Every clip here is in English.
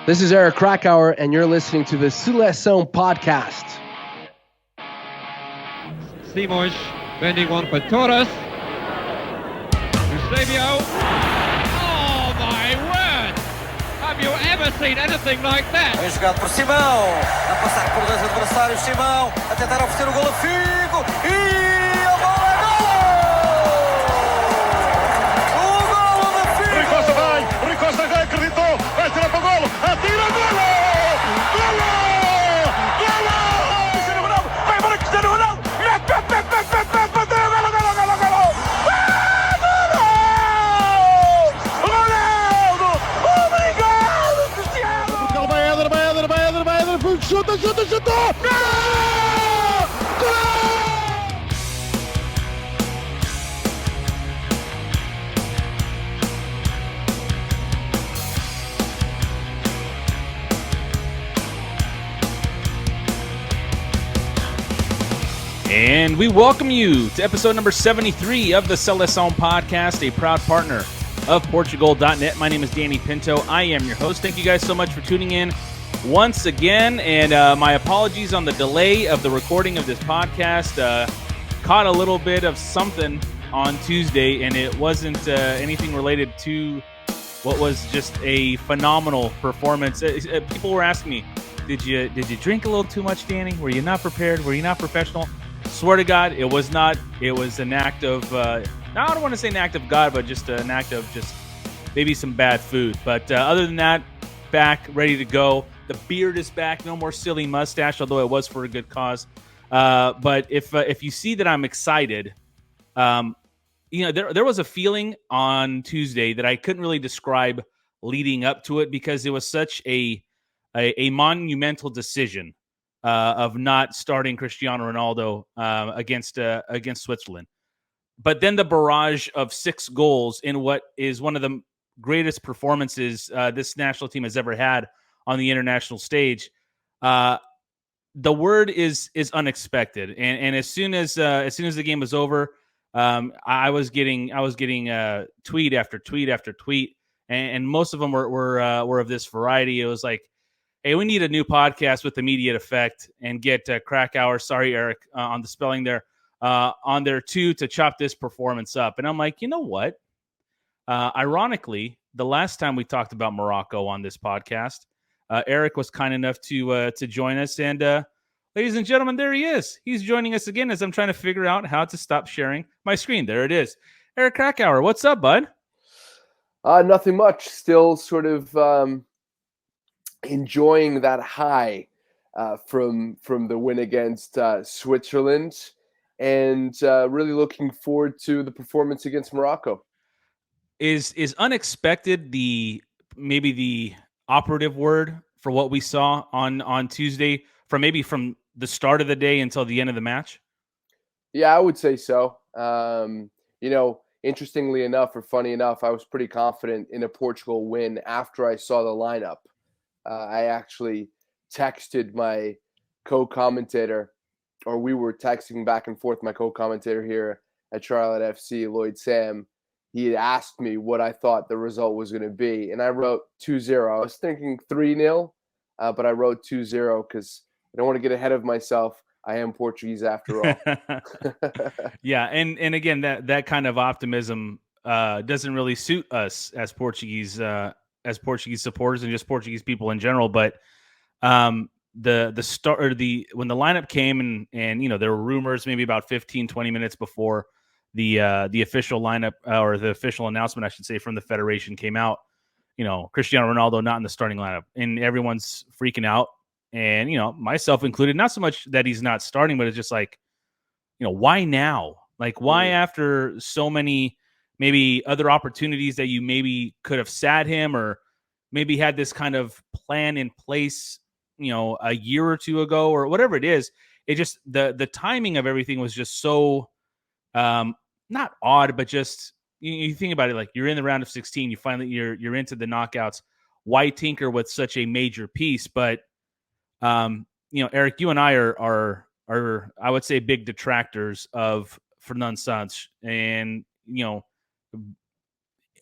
This is Eric Krakauer, and you're listening to the Seleção podcast. Simões bending one for Torres. Eusebio. Oh my word! Have you ever seen anything like that? Bem jogado por Simão, a passar por dois adversários. Simão a tentar oferecer o golo a Figo e a bola é golo! O golo de Figo! Rui Costa já acreditou, vai tirar para o golo, atira golo! Golo! Golo! Cristiano Ronaldo, vai embora Cristiano Ronaldo, mete, bateu, golo! Ronaldo! Obrigado, Cristiano! Portugal vai Éder, chuta! Gol! And we welcome you to episode number 73 of the Seleção podcast, a proud partner of Portugal.net. My name is Danny Pinto. I am your host. Thank you guys so much for tuning in once again. And my apologies on the delay of the recording of this podcast. Caught a little bit of something on Tuesday, and it wasn't anything related to what was just a phenomenal performance. People were asking me, did you drink a little too much, Danny? Were you not prepared? Were you not professional? Swear to God, it was not. It was an act of, I don't want to say an act of God, but just an act of just maybe some bad food. But other than that, back, ready to go. The beard is back. No more silly mustache, although it was for a good cause. But if you see that I'm excited, there was a feeling on Tuesday that I couldn't really describe leading up to it because it was such a monumental decision. Of not starting Cristiano Ronaldo against Switzerland. But then the barrage of 6 goals in what is one of the greatest performances this national team has ever had on the international stage. The word is unexpected. And as soon as the game was over, I was getting tweet after tweet after tweet, and most of them were of this variety. It was like, hey, we need a new podcast with immediate effect and get Krakauer, sorry, Eric, on the spelling there, on there too to chop this performance up. And I'm like, you know what? Ironically, the last time we talked about Morocco on this podcast, Eric was kind enough to join us. And ladies and gentlemen, there he is. He's joining us again as I'm trying to figure out how to stop sharing my screen. There it is. Eric Krakauer, what's up, bud? Nothing much. Still sort of enjoying that high from the win against Switzerland, and really looking forward to the performance against Morocco. Is unexpected maybe the operative word for what we saw on Tuesday from the start of the day until the end of the match? Yeah, I would say so. Interestingly enough, or funny enough, I was pretty confident in a Portugal win after I saw the lineup. I actually texted my co-commentator, or we were texting back and forth, my co-commentator here at Charlotte FC, Lloyd Sam. He had asked me what I thought the result was going to be, and I wrote 2-0. I was thinking 3-0, but I wrote 2-0 because I don't want to get ahead of myself. I am Portuguese after all. Yeah, and again, that kind of optimism doesn't really suit us as Portuguese supporters and just Portuguese people in general. But the start, or when the lineup came and there were rumors maybe about 15-20 minutes before the official lineup, or the official announcement, I should say, from the federation came out, Cristiano Ronaldo not in the starting lineup, and everyone's freaking out, and myself included. Not so much that he's not starting, but it's just like, why now? Like, why after so many maybe other opportunities that you maybe could have sat him, or maybe had this kind of plan in place, a year or two ago, or whatever it is. It just, the timing of everything was just so not odd, but just, you think about it, like, you're in the round of 16, you're into the knockouts. Why tinker with such a major piece? But Eric, you and I are I would say big detractors of Fernando Santos, and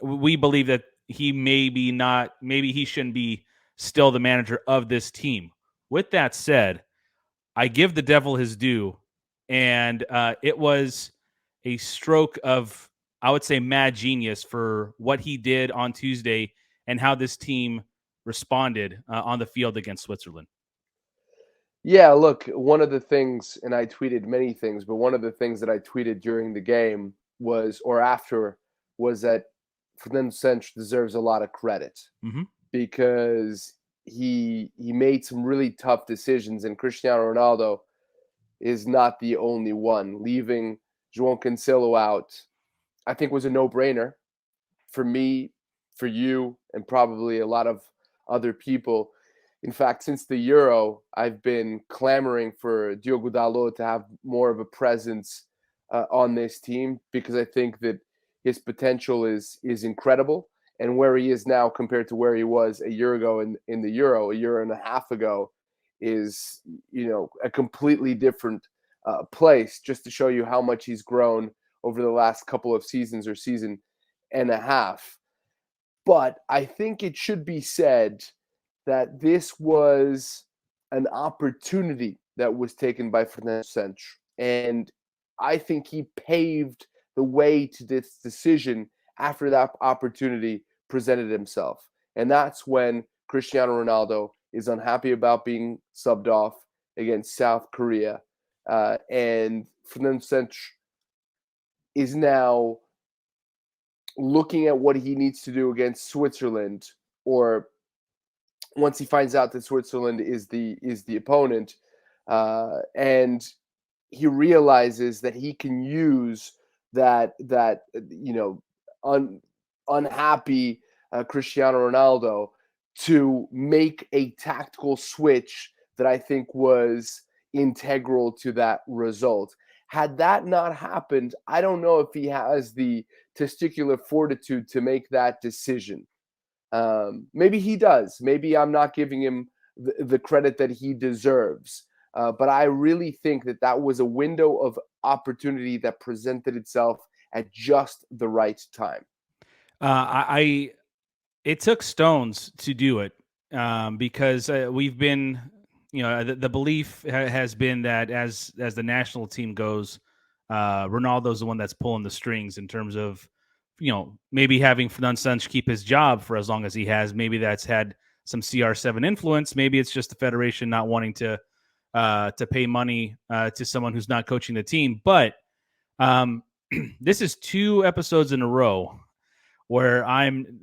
we believe that maybe he shouldn't be still the manager of this team. With that said, I give the devil his due, and it was a stroke of, I would say, mad genius for what he did on Tuesday and how this team responded on the field against Switzerland. Yeah, look, one of the things, and I tweeted many things, but one of the things that I tweeted during the game was, or after, was that Fernando Santos deserves a lot of credit because he made some really tough decisions, and Cristiano Ronaldo is not the only one. Leaving João Cancelo out, I think, was a no-brainer for me, for you, and probably a lot of other people. In fact, since the Euro, I've been clamoring for Diogo Dalot to have more of a presence on this team because I think that his potential is incredible. And where he is now compared to where he was a year ago in the Euro, a year and a half ago, is, a completely different place, just to show you how much he's grown over the last couple of seasons or season and a half. But I think it should be said that this was an opportunity that was taken by Fernando Santos. And I think he paved the way to this decision after that opportunity presented himself. And that's when Cristiano Ronaldo is unhappy about being subbed off against South Korea. And Fernando Santos is now looking at what he needs to do against Switzerland, or once he finds out that Switzerland is the opponent, and he realizes that he can use that unhappy Cristiano Ronaldo to make a tactical switch that I think was integral to that result. Had that not happened, I don't know if he has the testicular fortitude to make that decision. Maybe he does. Maybe I'm not giving him the credit that he deserves. But I really think that was a window of opportunity that presented itself at just the right time. It took stones to do it because we've been, the belief has been that as the national team goes, Ronaldo's the one that's pulling the strings in terms of, maybe having Fernando Santos keep his job for as long as he has. Maybe that's had some CR7 influence. Maybe it's just the federation not wanting to pay money to someone who's not coaching the team. But this is 2 episodes in a row where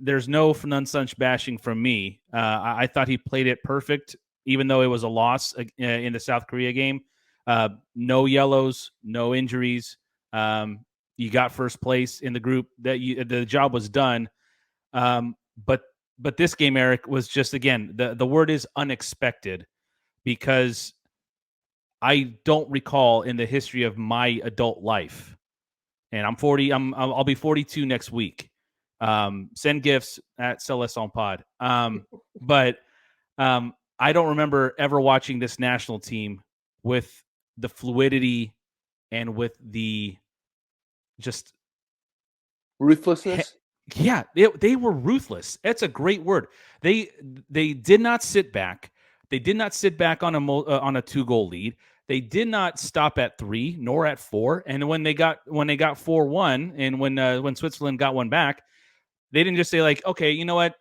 there's no Fernando Santos bashing from me. I thought he played it perfect, even though it was a loss in the South Korea game. No yellows, no injuries. You got first place in the group. The job was done. But this game, Eric, was just, again, the word is unexpected, because I don't recall in the history of my adult life, and I'm 40. I'll be 42 next week. Send gifts at Seleção pod. But I don't remember ever watching this national team with the fluidity and with the just ruthlessness. Yeah, they were ruthless. That's a great word. They did not sit back. They did not sit back on a 2-goal lead. They did not stop at 3 nor at 4. And when they got 4-1, and when Switzerland got one back, they didn't just say, like, okay, you know what,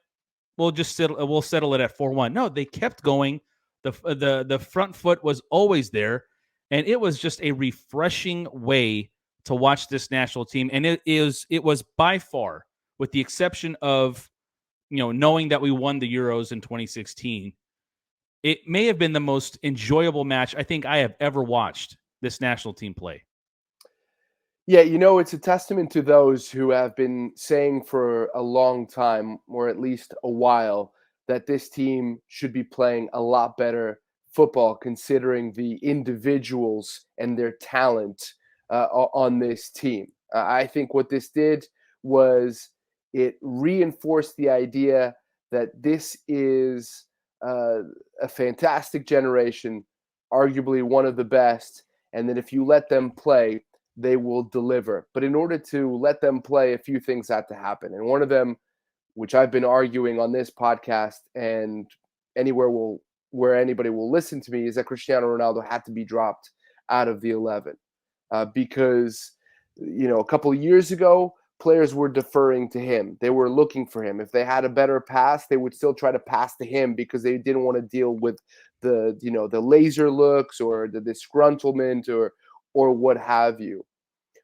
we'll settle it at 4-1. No, they kept going. The front foot was always there, and it was just a refreshing way to watch this national team. And it was by far, with the exception of, knowing that we won the Euros in 2016, it may have been the most enjoyable match I think I have ever watched this national team play. Yeah, it's a testament to those who have been saying for a long time, or at least a while, that this team should be playing a lot better football, considering the individuals and their talent on this team. I think what this did was it reinforced the idea that this is a fantastic generation, arguably one of the best, and that if you let them play, they will deliver. But in order to let them play, a few things had to happen. And one of them, which I've been arguing on this podcast and where anybody will listen to me, is that Cristiano Ronaldo had to be dropped out of the 11 because a couple of years ago, players were deferring to him. They were looking for him. If they had a better pass, they would still try to pass to him because they didn't want to deal with the laser looks or the disgruntlement or what have you.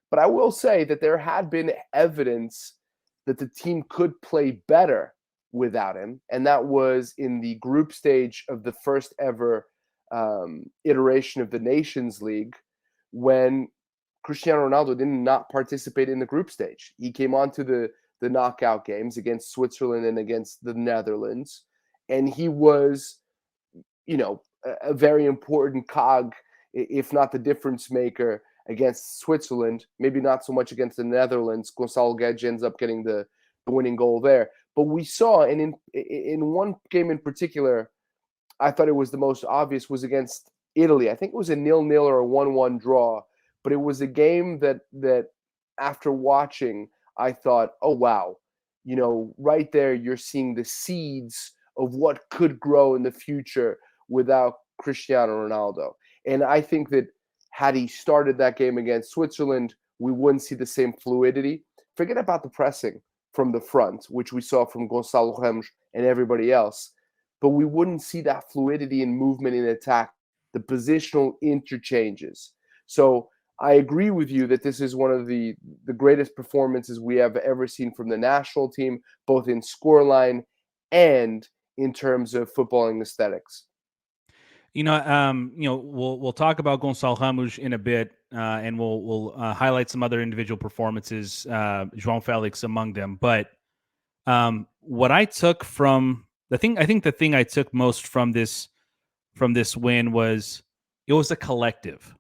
But I will say that there had been evidence that the team could play better without him, and that was in the group stage of the first ever iteration of the Nations League, when Cristiano Ronaldo did not participate in the group stage. He came on to the knockout games against Switzerland and against the Netherlands, and he was, a very important cog, if not the difference maker, against Switzerland. Maybe not so much against the Netherlands. Gonçalo ends up getting the winning goal there. But we saw, and in one game in particular, I thought it was the most obvious, was against Italy. I think it was a 0-0 or a 1-1 draw. But it was a game that after watching, I thought, oh, wow, right there, you're seeing the seeds of what could grow in the future without Cristiano Ronaldo. And I think that had he started that game against Switzerland, we wouldn't see the same fluidity. Forget about the pressing from the front, which we saw from Gonçalo, Ramos, and everybody else. But we wouldn't see that fluidity and movement in attack, the positional interchanges. So I agree with you that this is one of the greatest performances we have ever seen from the national team, both in scoreline and in terms of footballing aesthetics. We'll talk about Gonçalo Ramos in a bit, and we'll highlight some other individual performances, João, Félix among them. But what I took from the thing I took most from this win was it was a collective.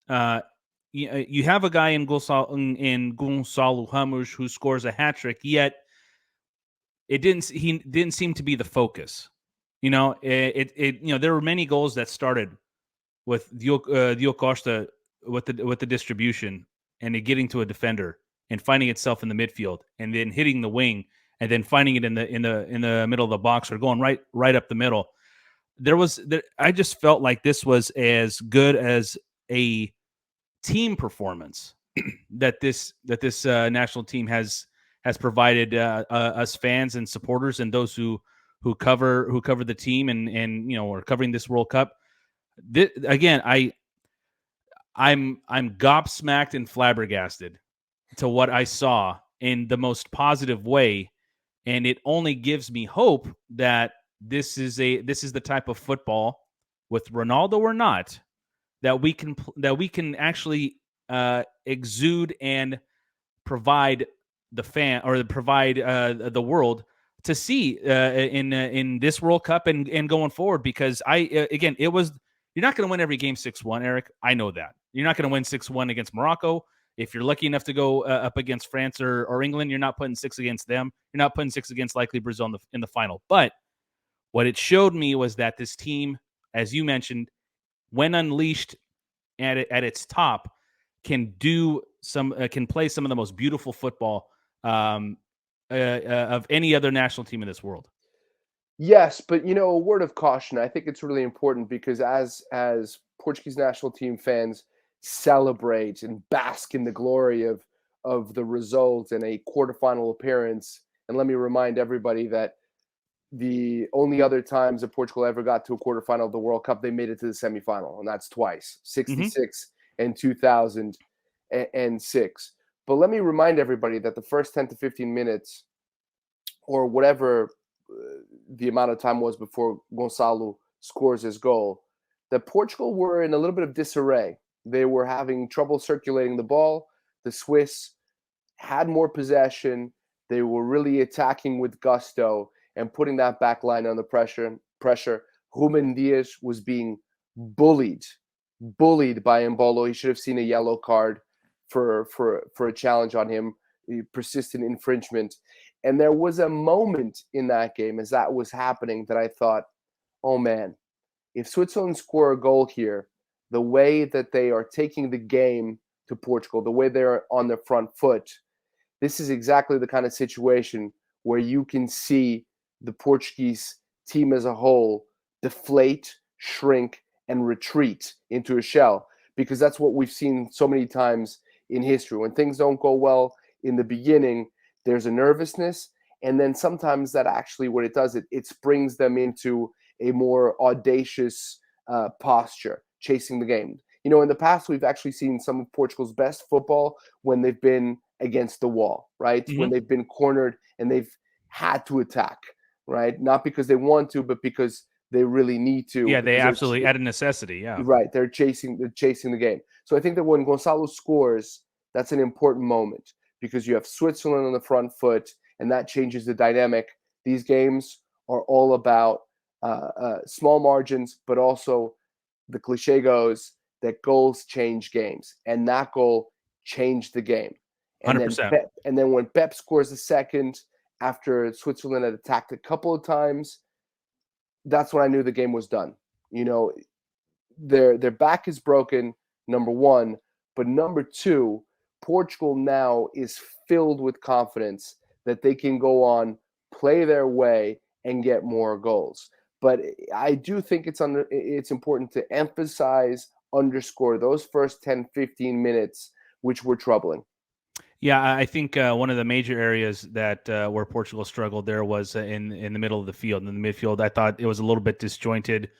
You have a guy in Gonçalo Ramos who scores a hat trick, yet he didn't seem to be the focus. There were many goals that started with Diogo Costa with the distribution and it getting to a defender and finding itself in the midfield and then hitting the wing and then finding it in the middle of the box or going right up the middle. I just felt like this was as good as a team performance that this national team has provided us fans and supporters and those who cover the team and are covering this World Cup. Again, I'm gobsmacked and flabbergasted to what I saw in the most positive way, and it only gives me hope that this is the type of football, with Ronaldo or not, that we can actually exude and provide the fan or provide the world to see in this World Cup and going forward. Because you're not going to win every game 6-1, Eric. I know that. You're not going to win 6-1 against Morocco. If you're lucky enough to go up against France or England, you're not putting 6 against them. You're not putting 6 against likely Brazil in the final. But what it showed me was that this team, as you mentioned, when unleashed at its top, can play some of the most beautiful football of any other national team in this world. Yes, but a word of caution. I think it's really important because as Portuguese national team fans celebrate and bask in the glory of the result and a quarterfinal appearance, and let me remind everybody that the only other times that Portugal ever got to a quarterfinal of the World Cup, they made it to the semifinal, and that's twice, 66 and 2006. But let me remind everybody that the first 10 to 15 minutes, or whatever the amount of time was before Gonçalo scores his goal, that Portugal were in a little bit of disarray. They were having trouble circulating the ball. The Swiss had more possession. They were really attacking with gusto and putting that back line under pressure. Ruben Dias was being bullied by Embolo. He should have seen a yellow card for a challenge on him, persistent infringement. And there was a moment in that game as that was happening that I thought, oh man, if Switzerland score a goal here, the way that they are taking the game to Portugal, the way they're on their front foot, this is exactly the kind of situation where you can see the Portuguese team as a whole deflate, shrink, and retreat into a shell, because that's what we've seen so many times in history. When things don't go well in the beginning, there's a nervousness, and then sometimes that actually what it does, it springs them into a more audacious posture, chasing the game. You know, in the past, we've actually seen some of Portugal's best football when they've been against the wall, right? Mm-hmm. When they've been cornered and they've had to attack, right? Not because they want to, but because they really need to. Yeah, they absolutely out of necessity. Yeah, right. They're chasing the game. So I think that when Gonçalo scores, that's an important moment, because you have Switzerland on the front foot, and that changes the dynamic. These games are all about small margins, but also the cliche goes that goals change games, and that goal changed the game. And 100%. then when Pep scores the second after Switzerland had attacked a couple of times, that's when I knew the game was done. You know, their back is broken, number one, but number two, Portugal now is filled with confidence that they can go on, play their way, and get more goals. But I do think it's important to emphasize, underscore those first 10, 15 minutes, which were troubling. Yeah, I think one of the major areas that where Portugal struggled there was in the middle of the field. In the midfield, I thought it was a little bit disjointed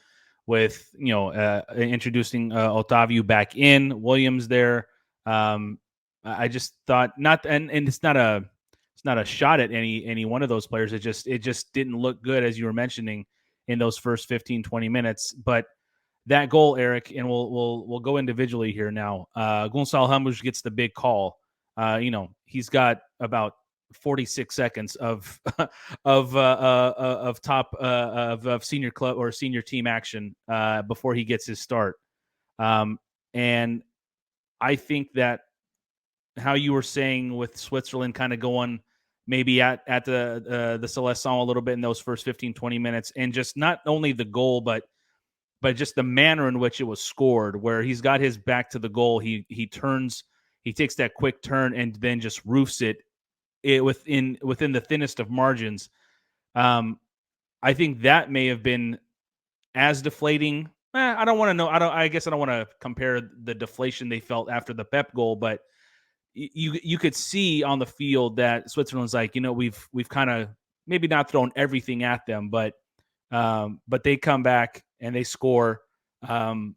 with, introducing Otávio back in, Williams there. I just thought not, and it's not a shot at any one of those players. It just didn't look good, as you were mentioning, in those first 15, 20 minutes. But that goal, Eric, and we'll go individually here now. Gonçalo Ramos gets the big call. He's got about 46 seconds of top of senior club or senior team action before he gets his start. And I think that how you were saying with Switzerland kind of going maybe at the Seleção a little bit in those first 15, 20 minutes, and just not only the goal, but just the manner in which it was scored, where he's got his back to the goal. He turns, he takes that quick turn and then just roofs it within the thinnest of margins. I think that may have been as deflating. I don't want to know. I guess I don't want to compare the deflation they felt after the Pep goal, but you could see on the field that Switzerland's like, we've kind of maybe not thrown everything at them, but they come back and they score. And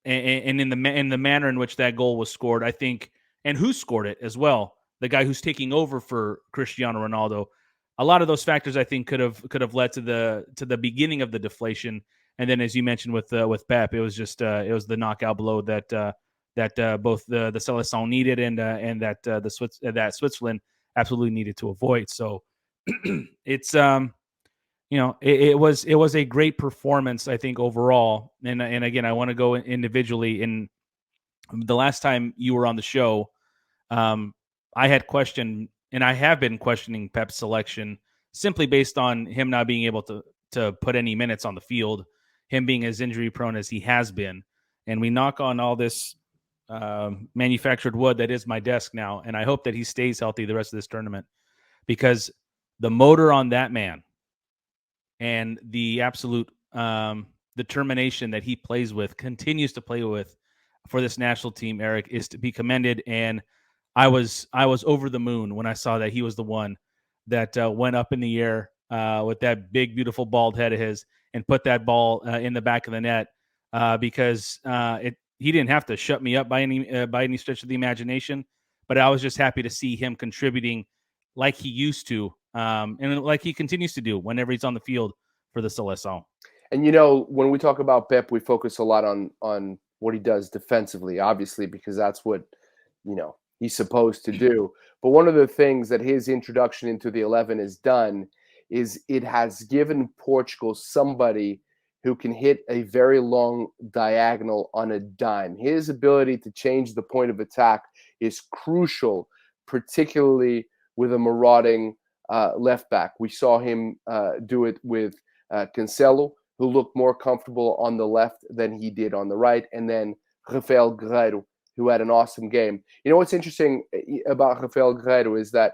in the manner in which that goal was scored, I think, and who scored it as well, the guy who's taking over for Cristiano Ronaldo, a lot of those factors I think could have led to the beginning of the deflation. And then, as you mentioned with Pep, it was just it was the knockout blow that both the Seleção needed and that Switzerland absolutely needed to avoid. So it's it was a great performance, I think, overall. And again, I want to go individually. In the last time you were on the show, I had questioned, and I have been questioning Pep's selection simply based on him not being able to put any minutes on the field, him being as injury prone as he has been. And we knock on all this manufactured wood that is my desk now, and I hope that he stays healthy the rest of this tournament, because the motor on that man and the absolute determination that he continues to play with for this national team, Eric, is to be commended. And I was over the moon when I saw that he was the one that went up in the air with that big, beautiful bald head of his and put that ball in the back of the net, because he didn't have to shut me up by any stretch of the imagination. But I was just happy to see him contributing like he used to, and like he continues to do whenever he's on the field for the Seleção. And when we talk about Pep, we focus a lot on what he does defensively, obviously, because that's what he's supposed to do. But one of the things that his introduction into the 11 has done is it has given Portugal somebody who can hit a very long diagonal on a dime. His ability to change the point of attack is crucial, particularly with a marauding left back. We saw him do it with Cancelo, who looked more comfortable on the left than he did on the right, and then Rafael Guerreiro, who had an awesome game. What's interesting about Rafael Guerreiro is that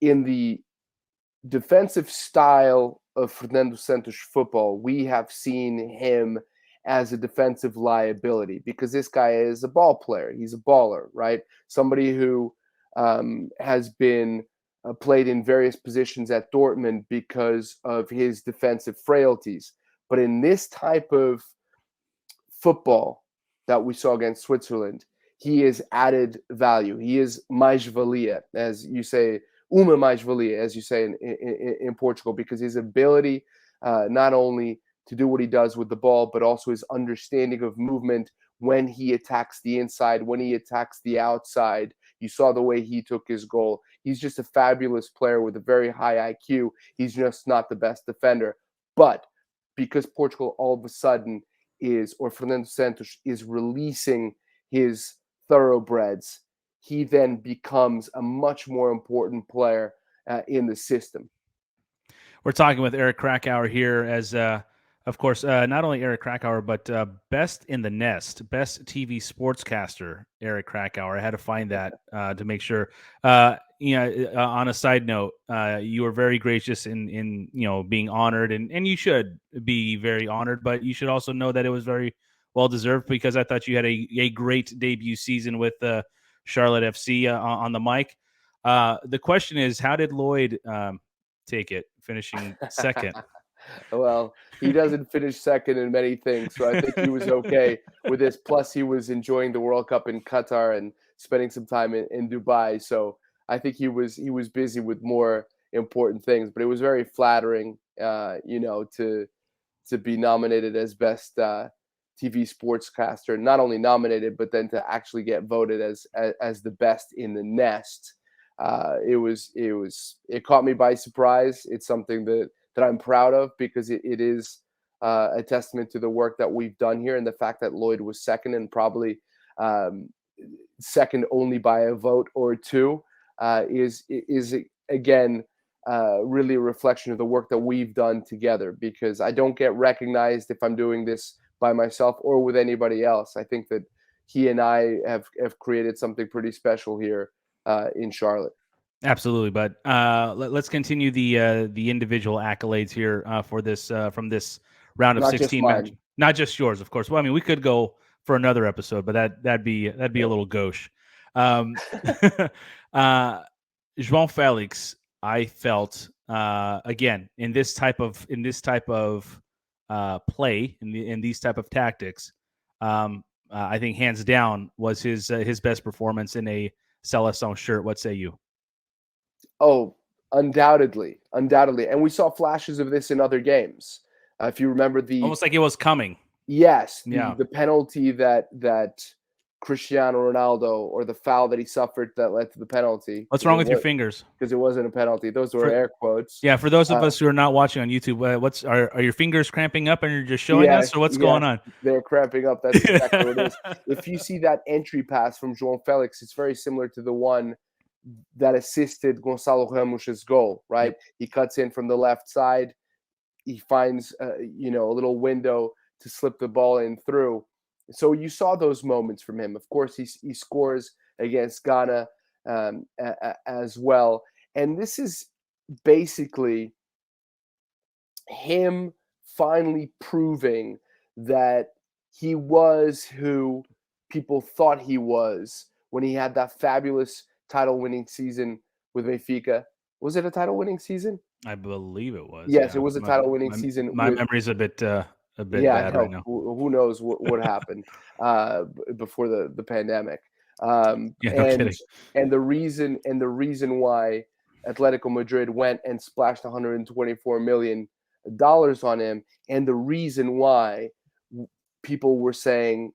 in the defensive style of Fernando Santos football, we have seen him as a defensive liability because this guy is a ball player. He's a baller, right? Somebody who has been played in various positions at Dortmund because of his defensive frailties. But in this type of football that we saw against Switzerland, he is added value. He is mais-valia, as you say, uma mais-valia, as you say in Portugal, because his ability not only to do what he does with the ball, but also his understanding of movement when he attacks the inside, when he attacks the outside. You saw the way he took his goal. He's just a fabulous player with a very high IQ. He's just not the best defender. But because Portugal all of a sudden or Fernando Santos is releasing his thoroughbreds, he then becomes a much more important player in the system. We're talking with Eric Krakauer here as, of course, not only Eric Krakauer, but best in the nest, best TV sportscaster, Eric Krakauer. I had to find that to make sure. On a side note, you were very gracious in being honored, and you should be very honored, but you should also know that it was very well deserved because I thought you had a great debut season with Charlotte FC on the mic. The question is, how did Lloyd take it, finishing second? Well, he doesn't finish second in many things, so I think he was okay with this. Plus, he was enjoying the World Cup in Qatar and spending some time in Dubai. So I think he was busy with more important things. But it was very flattering, to be nominated as best TV sportscaster. Not only nominated, but then to actually get voted as the best in the nest. It caught me by surprise. It's something that I'm proud of because it is a testament to the work that we've done here, and the fact that Lloyd was second and probably second only by a vote or two is again really a reflection of the work that we've done together, because I don't get recognized if I'm doing this by myself or with anybody else. I think that he and I have created something pretty special here in Charlotte. Absolutely, but let's continue the individual accolades here for this from this round of Not 16 just match. Not just yours, of course. Well, I mean, we could go for another episode, but that'd be a little gauche. João Félix, I felt again in this type of play in these type of tactics. I think hands down was his best performance in a Seleção shirt. What say you? Oh, undoubtedly. And we saw flashes of this in other games. If you remember Almost like it was coming. Yes, Yeah. the penalty that Cristiano Ronaldo, or the foul that he suffered that led to the penalty. What's wrong with your fingers? Because it wasn't a penalty. Those were air quotes. Yeah, for those of us who are not watching on YouTube, are your fingers cramping up and you're just showing us, or what's going on? They're cramping up. That's exactly what it is. If you see that entry pass from João Félix, it's very similar to the one that assisted Gonçalo Ramos' goal, right? Yep. He cuts in from the left side. He finds, a little window to slip the ball in through. So you saw those moments from him. Of course, he scores against Ghana as well. And this is basically him finally proving that he was who people thought he was when he had that fabulous title-winning season with Benfica. Was it a title-winning season? I believe it was. Yes, it was a title-winning season. My memory's a bit bad right now. Who knows what happened before the pandemic? No kidding. And the reason why Atletico Madrid went and splashed $124 million on him, and the reason why people were saying,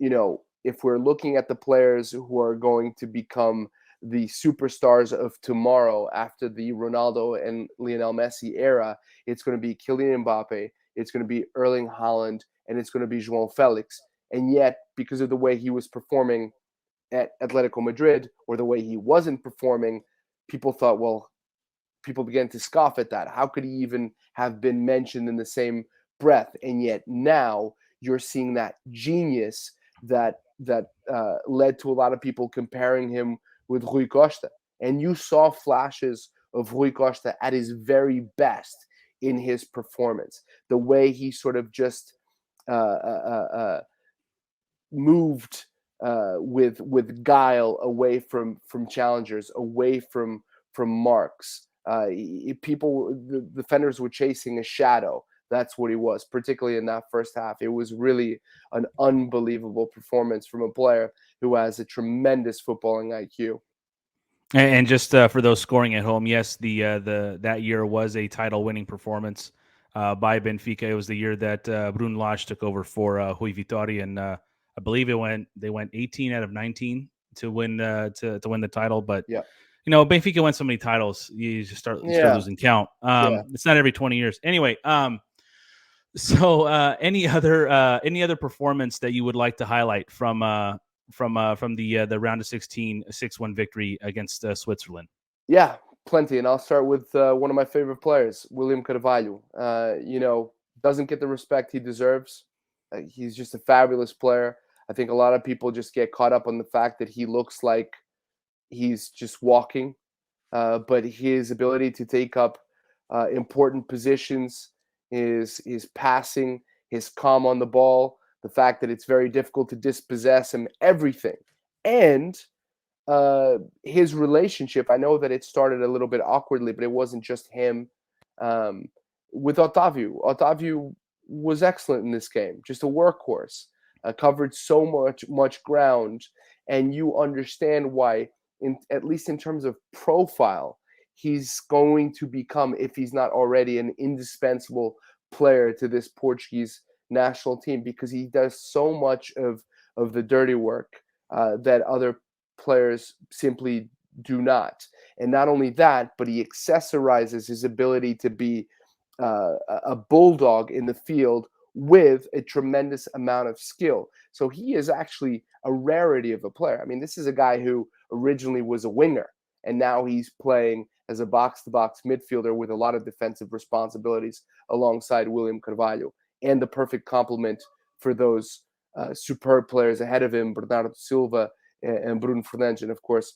if we're looking at the players who are going to become the superstars of tomorrow after the Ronaldo and Lionel Messi era, it's going to be Kylian Mbappe, it's going to be Erling Haaland, and it's going to be João Félix. And yet, because of the way he was performing at Atletico Madrid, or the way he wasn't performing, people began to scoff at that. How could he even have been mentioned in the same breath? And yet now you're seeing that genius that led to a lot of people comparing him with Rui Costa. And you saw flashes of Rui Costa at his very best in his performance. The way he sort of just moved with guile away from challengers, away from marks. The defenders were chasing a shadow. That's what he was, particularly in that first half. It was really an unbelievable performance from a player who has a tremendous footballing IQ. And just for those scoring at home, yes, that year was a title-winning performance by Benfica. It was the year that Bruno Lage took over for Rui Vitória, and I believe they went 18 out of 19 to win to win the title. But yeah, Benfica won so many titles, you just start losing count. It's not every 20 years. Anyway, so any other performance that you would like to highlight from the round of 16 6-1 victory against Switzerland? Yeah, plenty. And I'll start with one of my favorite players, William Carvalho. Doesn't get the respect he deserves. He's just a fabulous player. I think a lot of people just get caught up on the fact that he looks like he's just walking. But his ability to take up important positions, his passing, his calm on the ball, the fact that it's very difficult to dispossess him, everything. And his relationship, I know that it started a little bit awkwardly, but it wasn't just him with Otávio. Otávio was excellent in this game, just a workhorse, covered so much ground, and you understand why, at least in terms of profile, he's going to become, if he's not already, an indispensable player to this Portuguese national team, because he does so much of the dirty work that other players simply do not. And not only that, but he accessorizes his ability to be a bulldog in the field with a tremendous amount of skill. So he is actually a rarity of a player. I mean, this is a guy who originally was a winger, and now he's playing as a box-to-box midfielder with a lot of defensive responsibilities alongside William Carvalho, and the perfect complement for those superb players ahead of him, Bernardo Silva and Bruno Fernandes, and of course,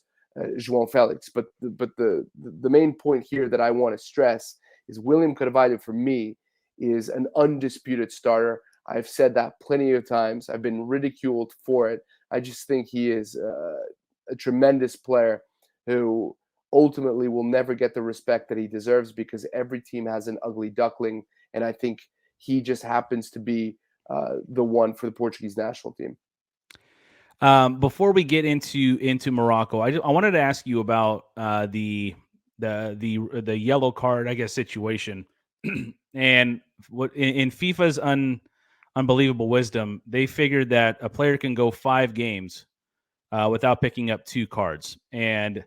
João Félix. But the main point here that I want to stress is William Carvalho, for me, is an undisputed starter. I've said that plenty of times. I've been ridiculed for it. I just think he is a tremendous player who ultimately will never get the respect that he deserves, because every team has an ugly duckling, and I think he just happens to be the one for the Portuguese national team. Before we get into Morocco, I wanted to ask you about the yellow card, I guess, situation. And what in FIFA's unbelievable wisdom, they figured that a player can go 5 games without picking up 2 cards. And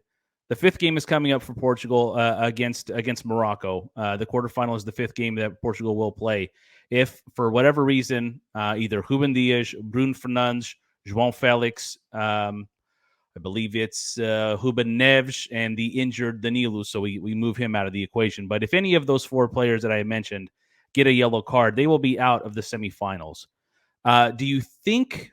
the 5th game is coming up for Portugal against Morocco. The quarterfinal is the 5th game that Portugal will play. If for whatever reason, either Ruben Dias, Bruno Fernandes, João Félix, I believe it's Ruben Neves, and the injured Danilo, so we move him out of the equation. But if any of those 4 players that I mentioned get a yellow card, they will be out of the semifinals. Do you think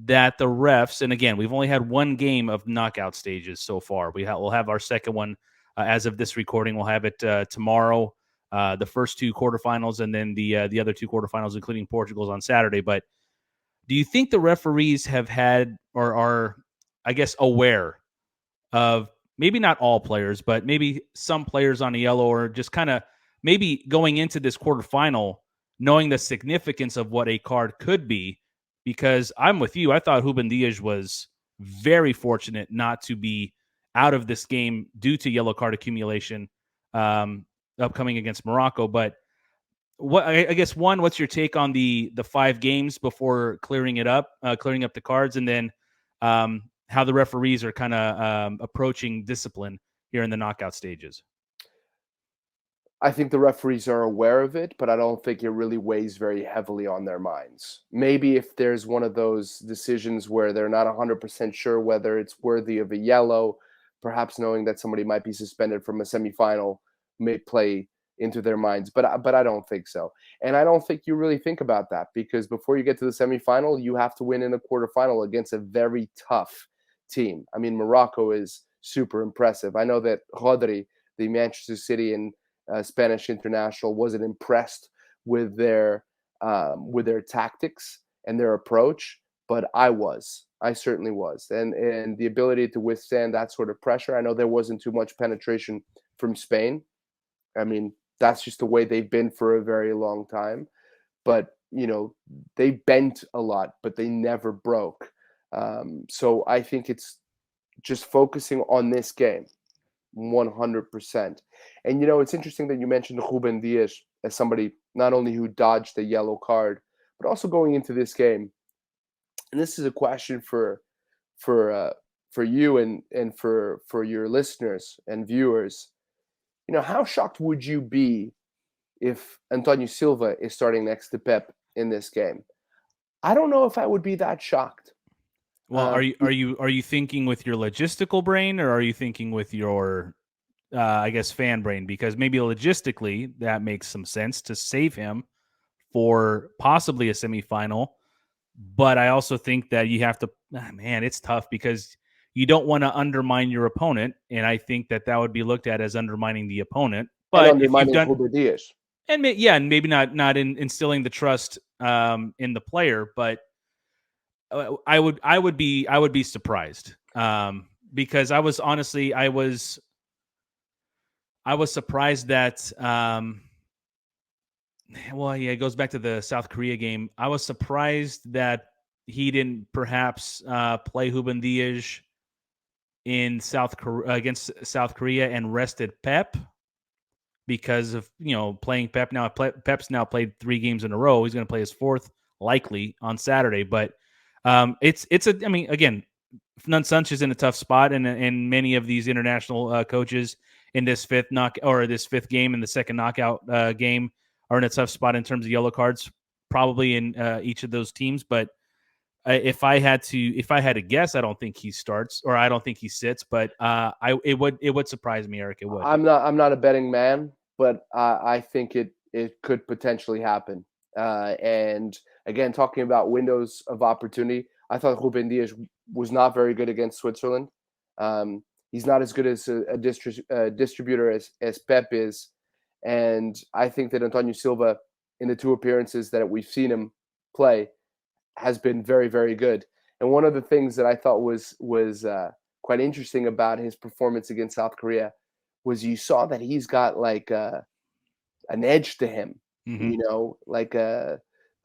that the refs, and again, we've only had 1 game of knockout stages so far. We'll have our second one as of this recording. We'll have it tomorrow, the first 2 quarterfinals, and then the other 2 quarterfinals, including Portugal's, on Saturday. But do you think the referees have had, or are, I guess, aware of maybe not all players, but maybe some players on a yellow, or just kind of maybe going into this quarterfinal knowing the significance of what a card could be? Because I'm with you. I thought Ruben Dias was very fortunate not to be out of this game due to yellow card accumulation upcoming against Morocco. But I guess, one, what's your take on the 5 games before clearing up the cards, and then how the referees are kind of approaching discipline here in the knockout stages? I think the referees are aware of it, but I don't think it really weighs very heavily on their minds. Maybe if there's one of those decisions where they're not 100% sure whether it's worthy of a yellow, perhaps knowing that somebody might be suspended from a semifinal may play into their minds. But I don't think so. And I don't think you really think about that, because before you get to the semifinal, you have to win in the quarterfinal against a very tough team. I mean, Morocco is super impressive. I know that Rodri, the Manchester City and Spanish international, wasn't impressed with their tactics and their approach, but I certainly was, and the ability to withstand that sort of pressure. I know there wasn't too much penetration from Spain. I mean, that's just the way they've been for a very long time. But they bent a lot, but they never broke. So I think it's just focusing on this game 100%. And it's interesting that you mentioned Ruben Dias as somebody not only who dodged the yellow card, but also going into this game. And this is a question for you and for your listeners and viewers. How shocked would you be if Antonio Silva is starting next to Pep in this game? I don't know if I would be that shocked. Well, are you thinking with your logistical brain, or are you thinking with your I guess fan brain? Because maybe logistically that makes some sense to save him for possibly a semifinal, but I also think that you have to it's tough because you don't want to undermine your opponent, and I think that would be looked at as undermining the opponent. But if you've done Dias. And maybe not instilling the trust in the player, but I would be surprised because I was surprised that it goes back to the South Korea game. I was surprised that he didn't perhaps play Ruben Dias in against South Korea and rested Pep. Because of playing Pep now. Pep's now played 3 games in a row. He's going to play his 4th likely on Saturday. But again, Fernando Santos is in a tough spot, and many of these international coaches in this 5th game in the second knockout game are in a tough spot in terms of yellow cards, probably in each of those teams. But if I had to guess, I don't think he starts, or I don't think he sits. But it would surprise me, Eric. It would. I'm not a betting man, but I think it could potentially happen. And again, talking about windows of opportunity, I thought Ruben Dias was not very good against Switzerland. He's not as good as a distributor as Pep is, and I think that Antonio Silva, in the 2 appearances that we've seen him play, has been very, very good. And one of the things that I thought was quite interesting about his performance against South Korea was you saw that he's got like an edge to him. Mm-hmm.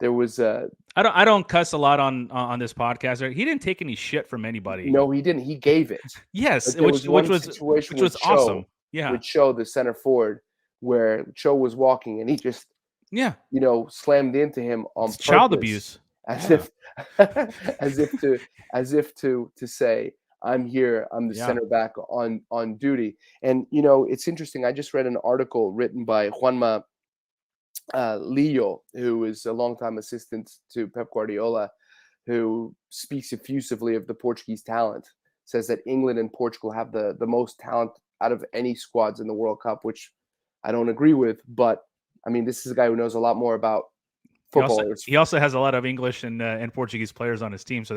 There was I don't cuss a lot on this podcast. He didn't take any shit from anybody. No, he didn't. He gave it. Yes, which was awesome. Yeah, with Cho, the center forward, where Cho was walking and he just slammed into him on purpose. Child abuse. As if to say, I'm here, I'm the center back on duty. And it's interesting. I just read an article written by Juanma Lillo, who is a longtime assistant to Pep Guardiola, who speaks effusively of the Portuguese talent. Says that England and Portugal have the most talent out of any squads in the World Cup, which I don't agree with. But I mean, this is a guy who knows a lot more about football. He also has a lot of English and Portuguese players on his team, so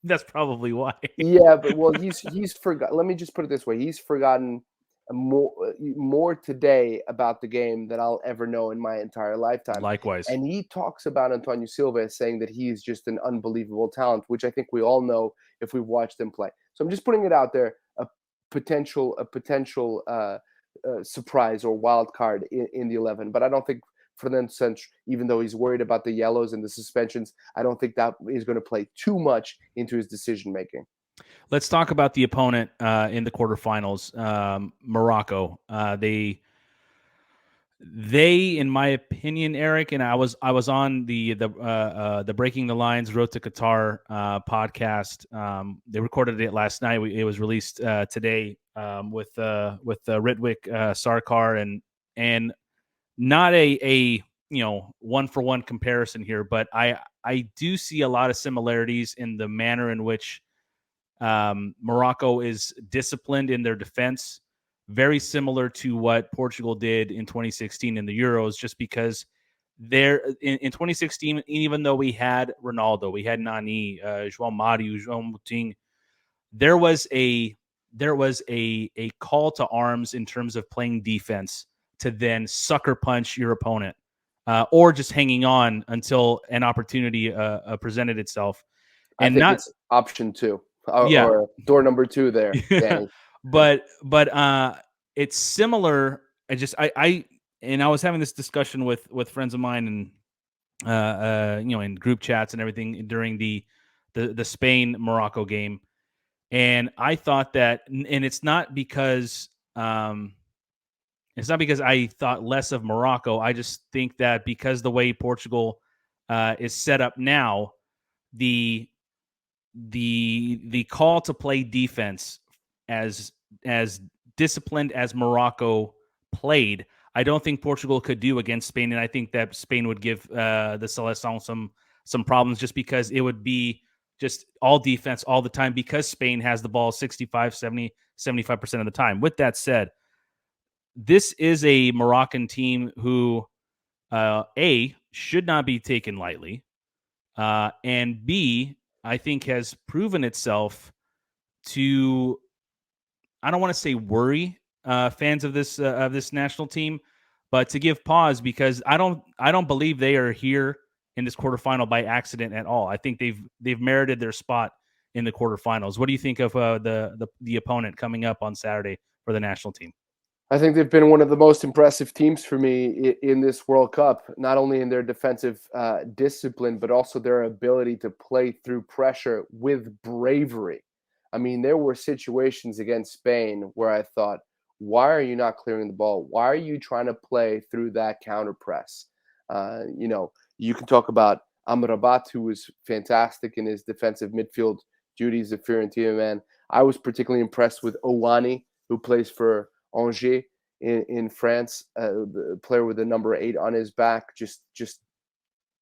that's probably why. Yeah, but he's forgot. Let me just put it this way: he's forgotten more today about the game than I'll ever know in my entire lifetime. Likewise, and he talks about Antonio Silva as saying that he is just an unbelievable talent, which I think we all know if we've watched him play. So I'm just putting it out there: a potential surprise or wild card in the 11. But I don't think Fernando Santos, even though he's worried about the yellows and the suspensions, I don't think that is going to play too much into his decision making. Let's talk about the opponent in the quarterfinals, Morocco. They, in my opinion, Eric, and I was on the Breaking the Lines Road to Qatar podcast. They recorded it last night. It was released today with Ritwik Sarkar and not a 1-for-1 comparison here, but I do see a lot of similarities in the manner in which Morocco is disciplined in their defense, very similar to what Portugal did in 2016 in the Euros, just because in 2016, even though we had Ronaldo, we had Nani, João Mario, João Moutinho, there was a call to arms in terms of playing defense to then sucker punch your opponent, or just hanging on until an opportunity presented itself. And I think it's option 2 or door number 2 there, Danny. but it's similar. I was having this discussion with friends of mine and in group chats and everything during the Spain Morocco game, and I thought that, and it's not because I thought less of Morocco. I just think that because the way Portugal is set up now, the call to play defense as disciplined as Morocco played, I don't think Portugal could do against Spain, and I think that Spain would give the Seleção some problems, just because it would be just all defense all the time, because Spain has the ball 65, 70, 75% of the time. With that said, this is a Moroccan team who, A, should not be taken lightly, and B, I think has proven itself to, I don't want to say worry fans of this national team, but to give pause, because I don't believe they are here in this quarterfinal by accident at all. I think they've merited their spot in the quarterfinals. What do you think of the opponent coming up on Saturday for the national team? I think they've been one of the most impressive teams for me in this World Cup, not only in their defensive discipline, but also their ability to play through pressure with bravery. I mean, there were situations against Spain where I thought, why are you not clearing the ball? Why are you trying to play through that counter press? You can talk about Amrabat, who was fantastic in his defensive midfield duties at Fiorentina, man. I was particularly impressed with Owani, who plays for Angers in France, the player with the number 8 on his back, just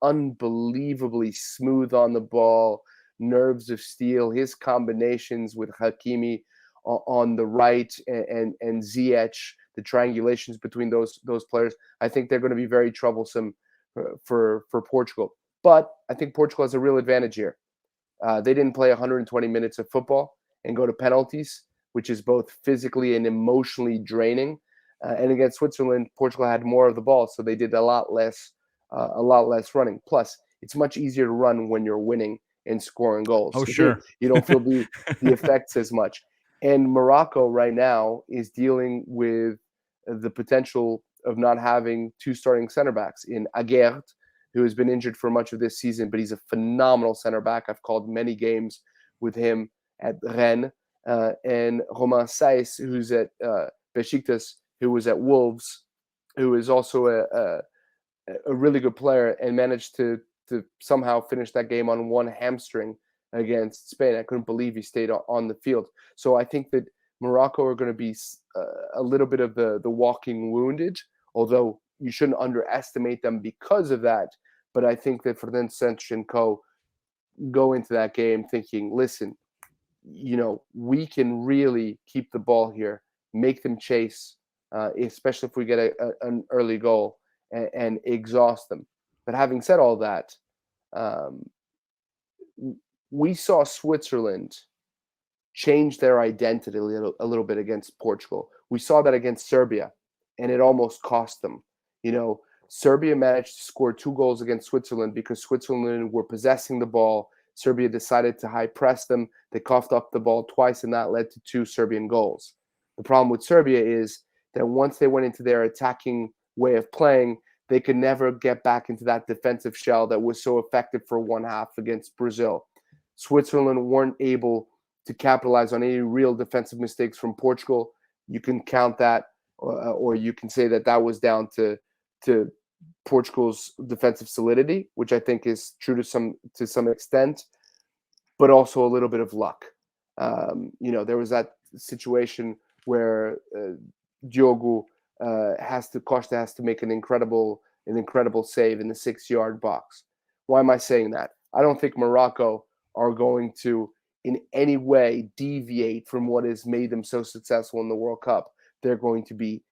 unbelievably smooth on the ball, nerves of steel. His combinations with Hakimi on the right and Ziyech, the triangulations between those players, I think they're going to be very troublesome for Portugal. But I think Portugal has a real advantage here. They didn't play 120 minutes of football and go to penalties, which is both physically and emotionally draining. And against Switzerland, Portugal had more of the ball, so they did a lot less running. Plus, it's much easier to run when you're winning and scoring goals. Oh, sure. You don't feel the effects as much. And Morocco right now is dealing with the potential of not having 2 starting center backs in Aguerd, who has been injured for much of this season, but he's a phenomenal center back. I've called many games with him at Rennes. And Romain Saïs, who's at Besiktas, who was at Wolves, who is also a really good player and managed to somehow finish that game on one hamstring against Spain. I couldn't believe he stayed on the field. So I think that Morocco are going to be a little bit of the walking wounded, although you shouldn't underestimate them because of that. But I think that Fernando Santos and co go into that game thinking, listen, we can really keep the ball here, make them chase, especially if we get an early goal and exhaust them. But having said all that, we saw Switzerland change their identity a little bit against Portugal. We saw that against Serbia, and it almost cost them. Serbia managed to score 2 goals against Switzerland because Switzerland were possessing the ball. Serbia decided to high press them. They coughed up the ball twice, and that led to 2 Serbian goals. The problem with Serbia is that once they went into their attacking way of playing, they could never get back into that defensive shell that was so effective for one half against Brazil. Switzerland weren't able to capitalize on any real defensive mistakes from Portugal. You can count that, or you can say that was down to Portugal's defensive solidity, which I think is true to some extent, but also a little bit of luck. There was that situation where Diogo Costa has to make an incredible save in the 6-yard box. Why am I saying that? I don't think Morocco are going to in any way deviate from what has made them so successful in the World Cup. They're going to be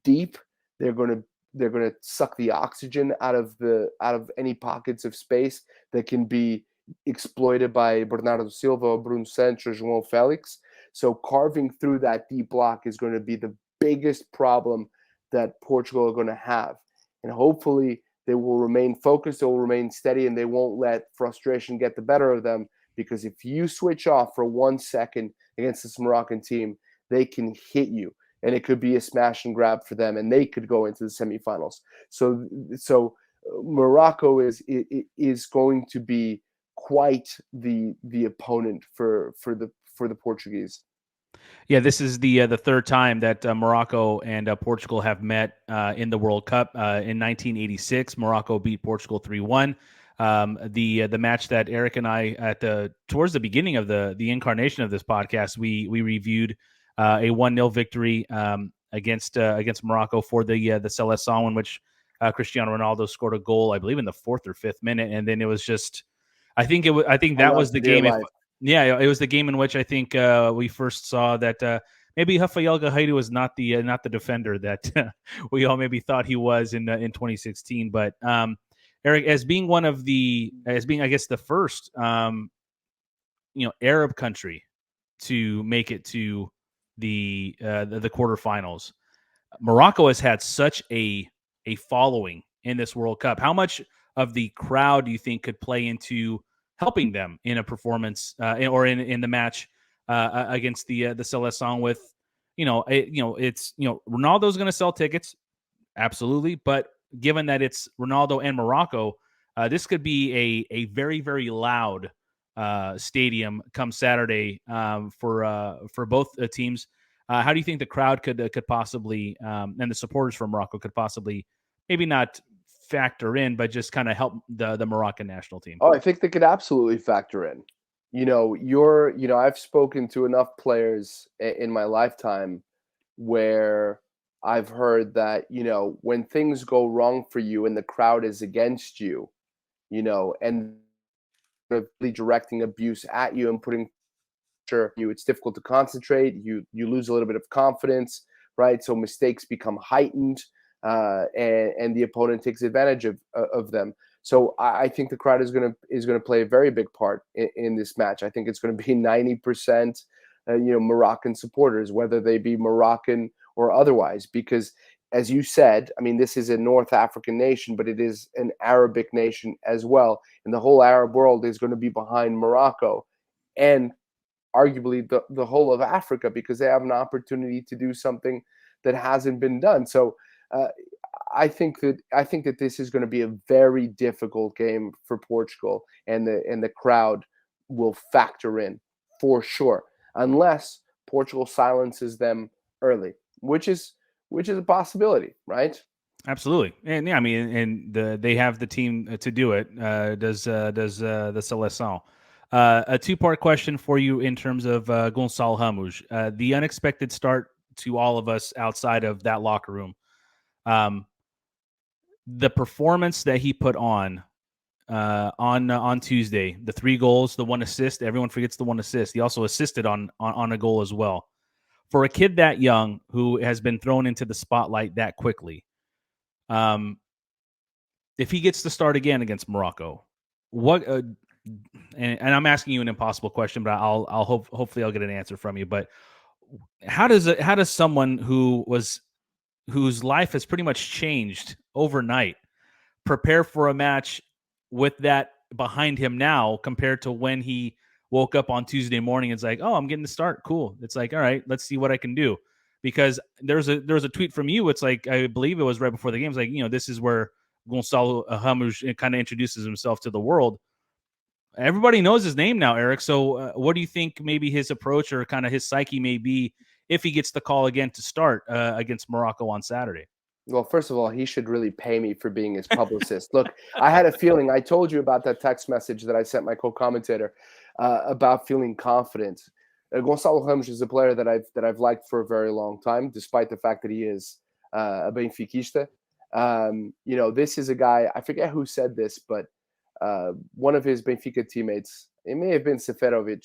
deep. They're going to suck the oxygen out of any pockets of space that can be exploited by Bernardo Silva, Bruno Santos, João, Félix. So carving through that deep block is going to be the biggest problem that Portugal are going to have. And hopefully they will remain focused, they will remain steady, and they won't let frustration get the better of them, because if you switch off for 1 second against this Moroccan team, they can hit you, and it could be a smash and grab for them, and they could go into the semifinals. So Morocco is going to be quite the opponent for the Portuguese. Yeah, this is the third time that Morocco and Portugal have met in the World Cup. In 1986, Morocco beat Portugal 3-1. The match that Eric and I towards the beginning of the incarnation of this podcast, we reviewed a 1-0 victory against Morocco for the Seleção, in which Cristiano Ronaldo scored a goal, I believe, in the 4th or 5th minute, and then it was just, I think that was the game. Yeah, it was the game in which I think we first saw that maybe Rafael Guerreiro was not the defender that we all maybe thought he was in 2016. But Eric, as being I guess the first Arab country to make it to the quarterfinals, Morocco has had such a following in this World Cup. How much of the crowd do you think could play into helping them in a performance or in the match against the Seleção? With Ronaldo's going to sell tickets, absolutely, but given that it's Ronaldo and Morocco, this could be a very, very loud stadium come Saturday for both teams. How do you think the crowd could possibly and the supporters from Morocco could possibly maybe not factor in, but just kind of help the Moroccan national team? Oh, I think they could absolutely factor in. I've spoken to enough players in my lifetime where I've heard that, when things go wrong for you and the crowd is against you, and really directing abuse at you and putting pressure on you, it's difficult to concentrate. You lose a little bit of confidence, right? So mistakes become heightened. And the opponent takes advantage of them. So I think the crowd is going to play a very big part in this match. I think it's going to be 90%, Moroccan supporters, whether they be Moroccan or otherwise, because as you said, I mean, this is a North African nation, but it is an Arabic nation as well, and the whole Arab world is going to be behind Morocco, and arguably the whole of Africa, because they have an opportunity to do something that hasn't been done. So. I think that this is going to be a very difficult game for Portugal, and the crowd will factor in for sure, unless Portugal silences them early, which is a possibility, right? Absolutely, and yeah, I mean, they have the team to do it. Does the Seleção? A two-part question for you in terms of Gonçalo Ramos, the unexpected start to all of us outside of that locker room. The performance that he put on Tuesday, the 3 goals, the 1 assist. Everyone forgets the 1 assist. He also assisted on a goal as well. For a kid that young who has been thrown into the spotlight that quickly, if he gets to start again against Morocco, what? And I'm asking you an impossible question, but hopefully I'll get an answer from you. But how does someone whose life has pretty much changed overnight prepare for a match with that behind him now, compared to when he woke up on Tuesday morning? It's like, oh, I'm getting the start. Cool. It's like, all right, let's see what I can do. Because there's a tweet from you. It's like, I believe it was right before the game. It's like, this is where Gonçalo Ramos kind of introduces himself to the world. Everybody knows his name now, Eric. So what do you think maybe his approach or kind of his psyche may be if he gets the call again to start against Morocco on Saturday? Well, first of all, he should really pay me for being his publicist. Look, I had a feeling. I told you about that text message that I sent my co-commentator about feeling confident. Gonçalo Ramos is a player that I've liked for a very long time, despite the fact that he is a Benfiquista. This is a guy, I forget who said this, but one of his Benfica teammates, it may have been Seferovic,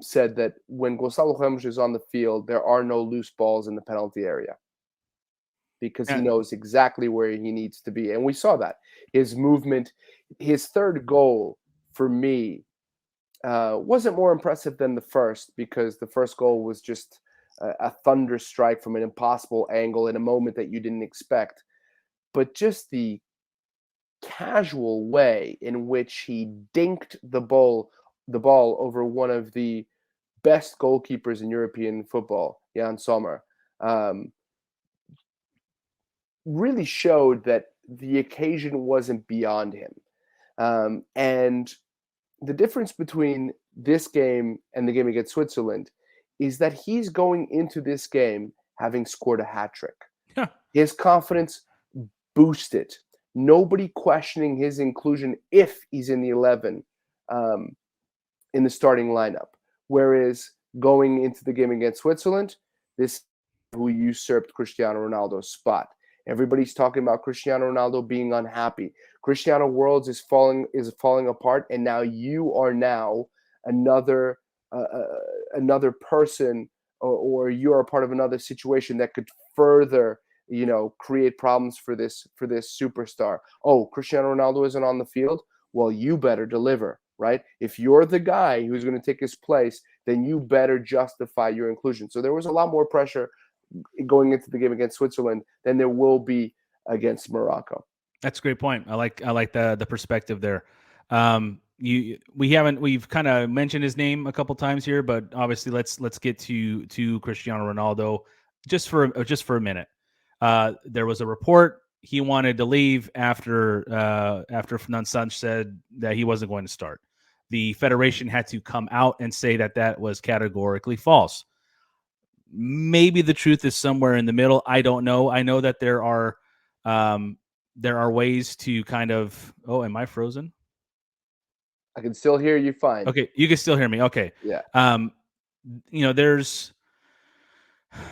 said that when Gonçalo Ramos is on the field, there are no loose balls in the penalty area, because he knows exactly where he needs to be. And we saw that. His movement, his third goal for me wasn't more impressive than the first, because the first goal was just a thunder strike from an impossible angle in a moment that you didn't expect. But just the casual way in which he dinked the ball over one of the best goalkeepers in European football, Jan Sommer, really showed that the occasion wasn't beyond him. And the difference between this game and the game against Switzerland is that he's going into this game having scored a hat trick. Yeah. His confidence boosted. Nobody questioning his inclusion if he's in the 11 in the starting lineup. Whereas going into the game against Switzerland, this who usurped Cristiano Ronaldo's spot. Everybody's talking about Cristiano Ronaldo being unhappy. Cristiano Worlds is falling apart, and now you are another person, or you are a part of another situation that could further, create problems for this superstar. Oh, Cristiano Ronaldo isn't on the field? Well, you better deliver, right? If you're the guy who's going to take his place, then you better justify your inclusion. So there was a lot more pressure going into the game against Switzerland than there will be against Morocco. That's a great point. I like the perspective there. We've kind of mentioned his name a couple times here, but obviously let's get to Cristiano Ronaldo just for a minute. There was a report he wanted to leave after Fernando Santos said that he wasn't going to start. The federation had to come out and say that was categorically false. Maybe the truth is somewhere in the middle. I don't know. I know that there are ways to kind of. Oh, am I frozen? I can still hear you fine. Okay, you can still hear me. Okay. Yeah. There's,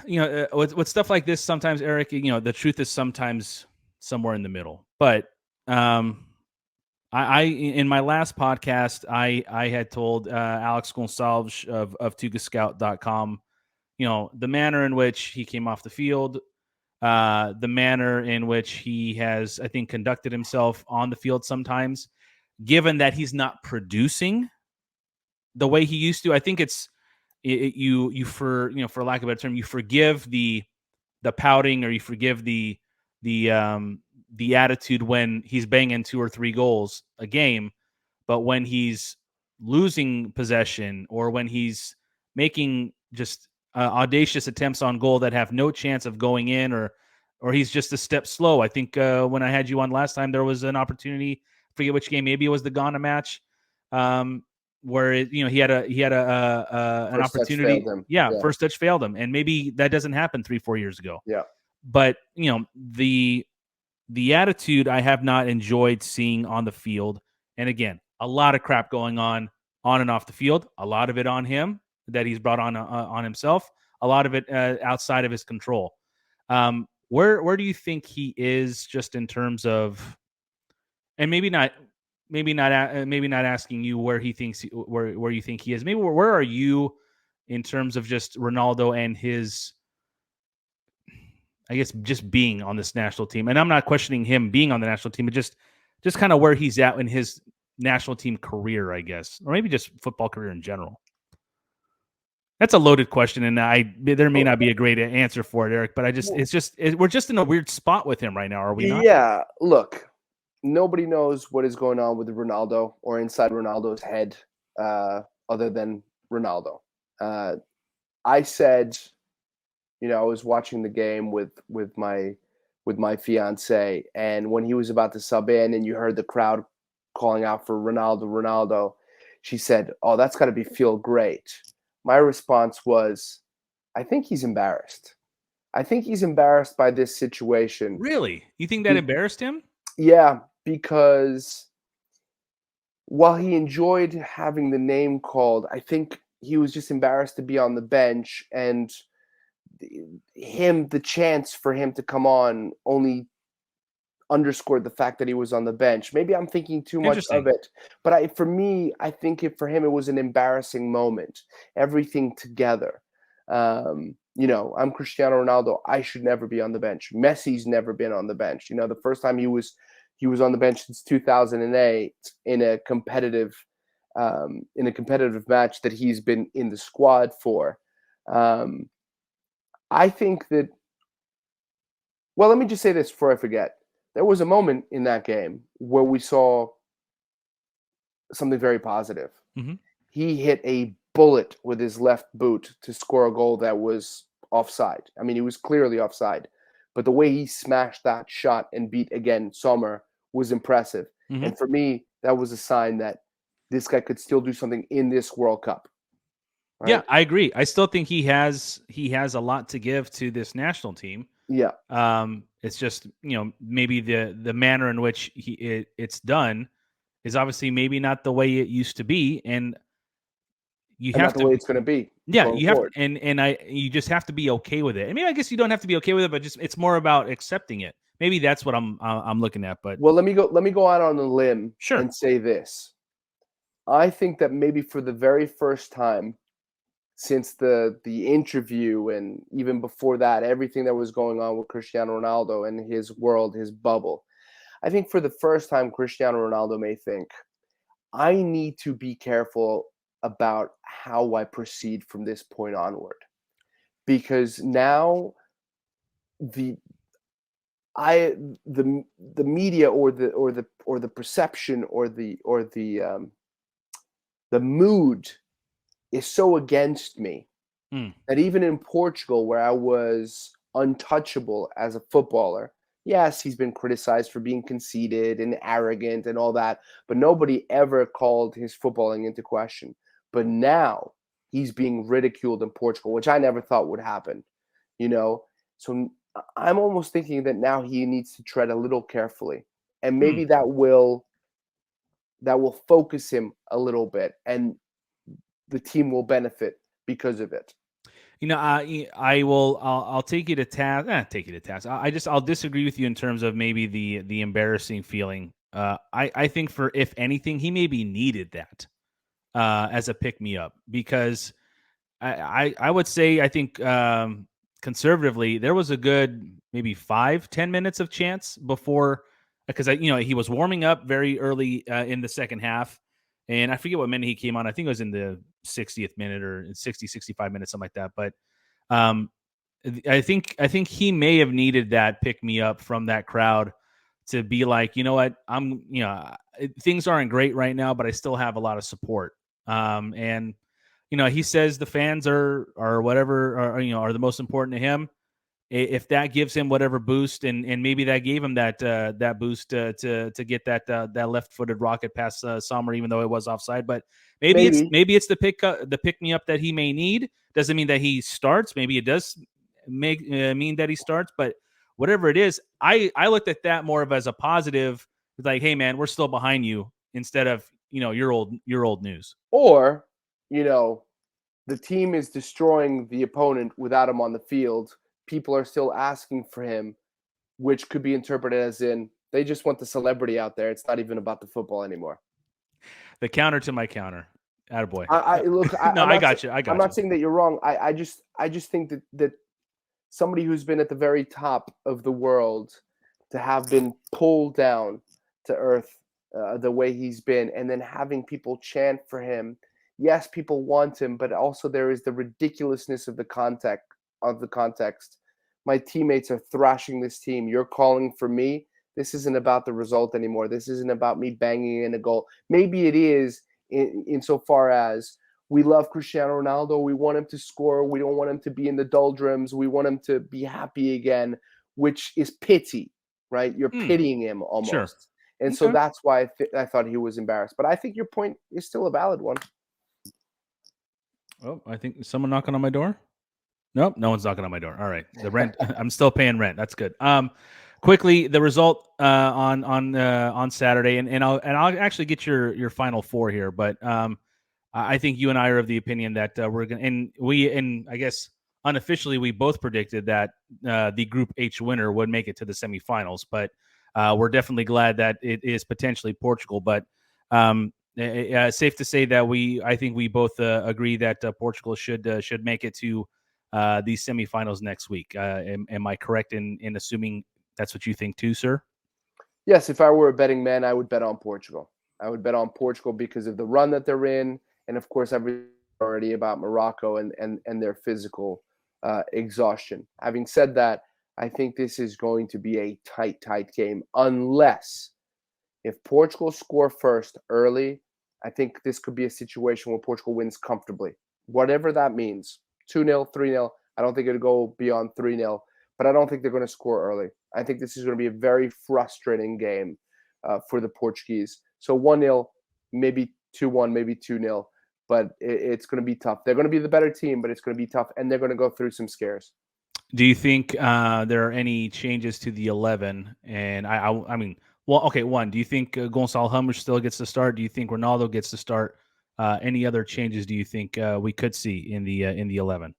with stuff like this, sometimes, Eric, the truth is sometimes somewhere in the middle. But I in my last podcast, I had told Alex Gonçalo of tugascout.com, the manner in which he came off the field, the manner in which he has, I think, conducted himself on the field sometimes, given that he's not producing the way he used to. I think you for lack of a better term, you forgive the pouting, or you forgive the attitude when he's banging 2 or 3 goals a game, but when he's losing possession, or when he's making just audacious attempts on goal that have no chance of going in, or he's just a step slow. I think when I had you on last time, there was an opportunity, I forget which game, maybe it was the Ghana match, where he had an opportunity. First touch failed him, and maybe that doesn't happen 3-4 years ago. Yeah, but the attitude I have not enjoyed seeing on the field, and again, a lot of crap going on and off the field. A lot of it on him that he's brought on himself. A lot of it outside of his control. Where do you think he is, just in terms of, and maybe not asking you where he thinks where you think he is. Maybe where are you in terms of just Ronaldo and his, I guess, just being on this national team? And I'm not questioning him being on the national team, but just kind of where he's at in his national team career, I guess, or maybe just football career in general. That's a loaded question, and there may not be a great answer for it, Eric. But we're just in a weird spot with him right now, are we not? Yeah. Look, nobody knows what is going on with Ronaldo or inside Ronaldo's head, other than Ronaldo. I said, I was watching the game with my fiance, and when he was about to sub in, and you heard the crowd calling out for Ronaldo, she said, "Oh, that's got to feel great." My response was, I think he's embarrassed. I think he's embarrassed by this situation. Really? You think that embarrassed him? Yeah, because while he enjoyed having the name called, I think he was just embarrassed to be on the bench, and the chance for him to come on only underscored the fact that he was on the bench. Maybe I'm thinking too much of it, but I think for him, it was an embarrassing moment. Everything together. I'm Cristiano Ronaldo. I should never be on the bench. Messi's never been on the bench. The first time he was on the bench since 2008 in a competitive match that he's been in the squad for. I think that. Well, let me just say this before I forget. There was a moment in that game where we saw something very positive. Mm-hmm. He hit a bullet with his left boot to score a goal that was offside. I mean, he was clearly offside, but the way he smashed that shot and beat again Sommer was impressive. Mm-hmm. And for me, that was a sign that this guy could still do something in this World Cup. Right? Yeah, I agree. I still think he has a lot to give to this national team. Yeah. It's just, maybe the manner in which it's done is obviously maybe not the way it used to be, and you have not the way it's going to be. Yeah, you have, forward. you just have to be okay with it. I mean, I guess you don't have to be okay with it, but just it's more about accepting it. Maybe that's what I'm looking at. But well, let me go out on a limb Sure. and say this. I think that maybe for the very first time since the interview, and even before that, everything that was going on with Cristiano Ronaldo and his world, his bubble, I think for the first time, Cristiano Ronaldo may think, I need to be careful about how I proceed from this point onward, because now the media or the perception or the mood is so against me that even in Portugal, where I was untouchable as a footballer, yes, he's been criticized for being conceited and arrogant and all that, but nobody ever called his footballing into question. But now he's being ridiculed in Portugal, which I never thought would happen, So I'm almost thinking that now he needs to tread a little carefully, and maybe that will focus him a little bit, and the team will benefit because of it. I'll take you to task. Take you to task. I'll disagree with you in terms of maybe the embarrassing feeling. I think for, if anything, he maybe needed that as a pick me up, because I would say, I think conservatively, there was a good maybe 5-10 minutes of chance before, because he was warming up very early in the second half. And I forget what minute he came on. I think it was in the 60th minute or 60, 65 minutes, something like that. But I think he may have needed that pick me up from that crowd to be like, you know what, things aren't great right now, but I still have a lot of support. And he says the fans are whatever, are the most important to him. If that gives him whatever boost, and maybe that gave him that boost to get that left-footed rocket past Sommer, even though it was offside. But maybe it's the pick me up that he may need. Doesn't mean that he starts. Maybe it does mean that he starts. But whatever it is, I looked at that more of as a positive. Like, hey man, we're still behind you, instead of your old news. Or the team is destroying the opponent without him on the field. People are still asking for him, which could be interpreted as in they just want the celebrity out there. It's not even about the football anymore. The counter to my counter. Attaboy. I got you. I'm not saying that you're wrong. I just think that somebody who's been at the very top of the world, to have been pulled down to earth the way he's been, and then having people chant for him. Yes, people want him, but also there is the ridiculousness of the context. My teammates are thrashing this team. You're calling for me. This isn't about the result anymore. This isn't about me banging in a goal. Maybe it is insofar as we love Cristiano Ronaldo. We want him to score. We don't want him to be in the doldrums. We want him to be happy again, which is pity, right? You're pitying him almost. Sure. And so that's why I thought he was embarrassed. But I think your point is still a valid one. Oh, I think someone knocking on my door. Nope, no one's knocking on my door. All right, the rent. I'm still paying rent. That's good. Quickly, the result on Saturday, and I'll actually get your final four here. But I think you and I are of the opinion that we're gonna, and I guess unofficially we both predicted that the Group H winner would make it to the semifinals. But we're definitely glad that it is potentially Portugal. But safe to say that I think we both agree that Portugal should make it to these semifinals next week. Am I correct in assuming that's what you think too, sir? Yes, if I were a betting man, I would bet on Portugal. I would bet on Portugal because of the run that they're in, and of course, everything already about Morocco and their physical exhaustion. Having said that, I think this is going to be a tight game unless if Portugal score first early. I think this could be a situation where Portugal wins comfortably, whatever that means. 2-0, 3-0. I don't think it'll go beyond 3-0, but I don't think they're going to score early. I think this is going to be a very frustrating game for the Portuguese. So 1-0, maybe 2-1, maybe 2-0, but it's going to be tough. They're going to be the better team, but it's going to be tough, and they're going to go through some scares. Do you think there are any changes to the 11? And I mean, well, okay. One, do you think Gonçalo Ramos still gets to start? Do you think Ronaldo gets to start? Any other changes do you think we could see in the 11?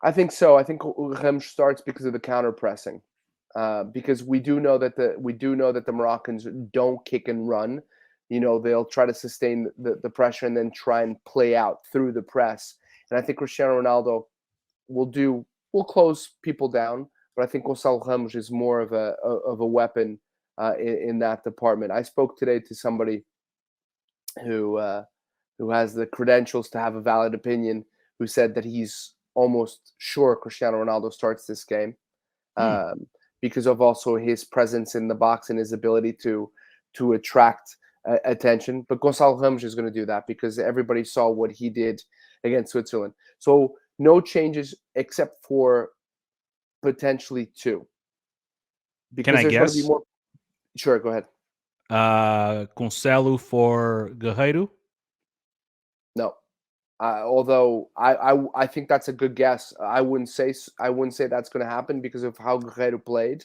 I think so. I think Ramos starts because of the counter pressing, because we do know that the Moroccans don't kick and run. They'll try to sustain the pressure and then try and play out through the press. And I think Cristiano Ronaldo will close people down, but I think Gonçalo Ramos is more of a weapon in that department. I spoke today to somebody who has the credentials to have a valid opinion, who said that he's almost sure Cristiano Ronaldo starts this game because of also his presence in the box and his ability to attract attention. But Gonçalo Ramos is going to do that because everybody saw what he did against Switzerland. So no changes except for potentially 2. Can I guess? Sure, go ahead. Gonçalo for Guerreiro? No. Although I think that's a good guess. I wouldn't say that's going to happen because of how Guerreiro played.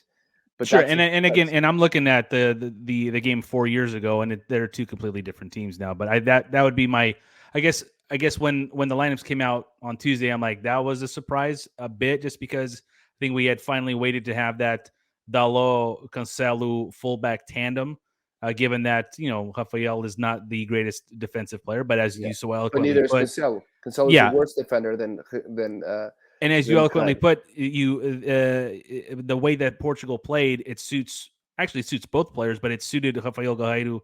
But sure, and again, and I'm looking at the game 4 years ago, and they're 2 completely different teams now. But that would be my, I guess when the lineups came out on Tuesday, I'm like, that was a surprise a bit, just because I think we had finally waited to have that Dalot Cancelo fullback tandem. Given that Rafael is not the greatest defensive player, but as you so eloquently but neither is Cancelo. Cancelo is a worse defender than. And as you eloquently put, the way that Portugal played, it suits both players, but it suited Rafael Guerreiro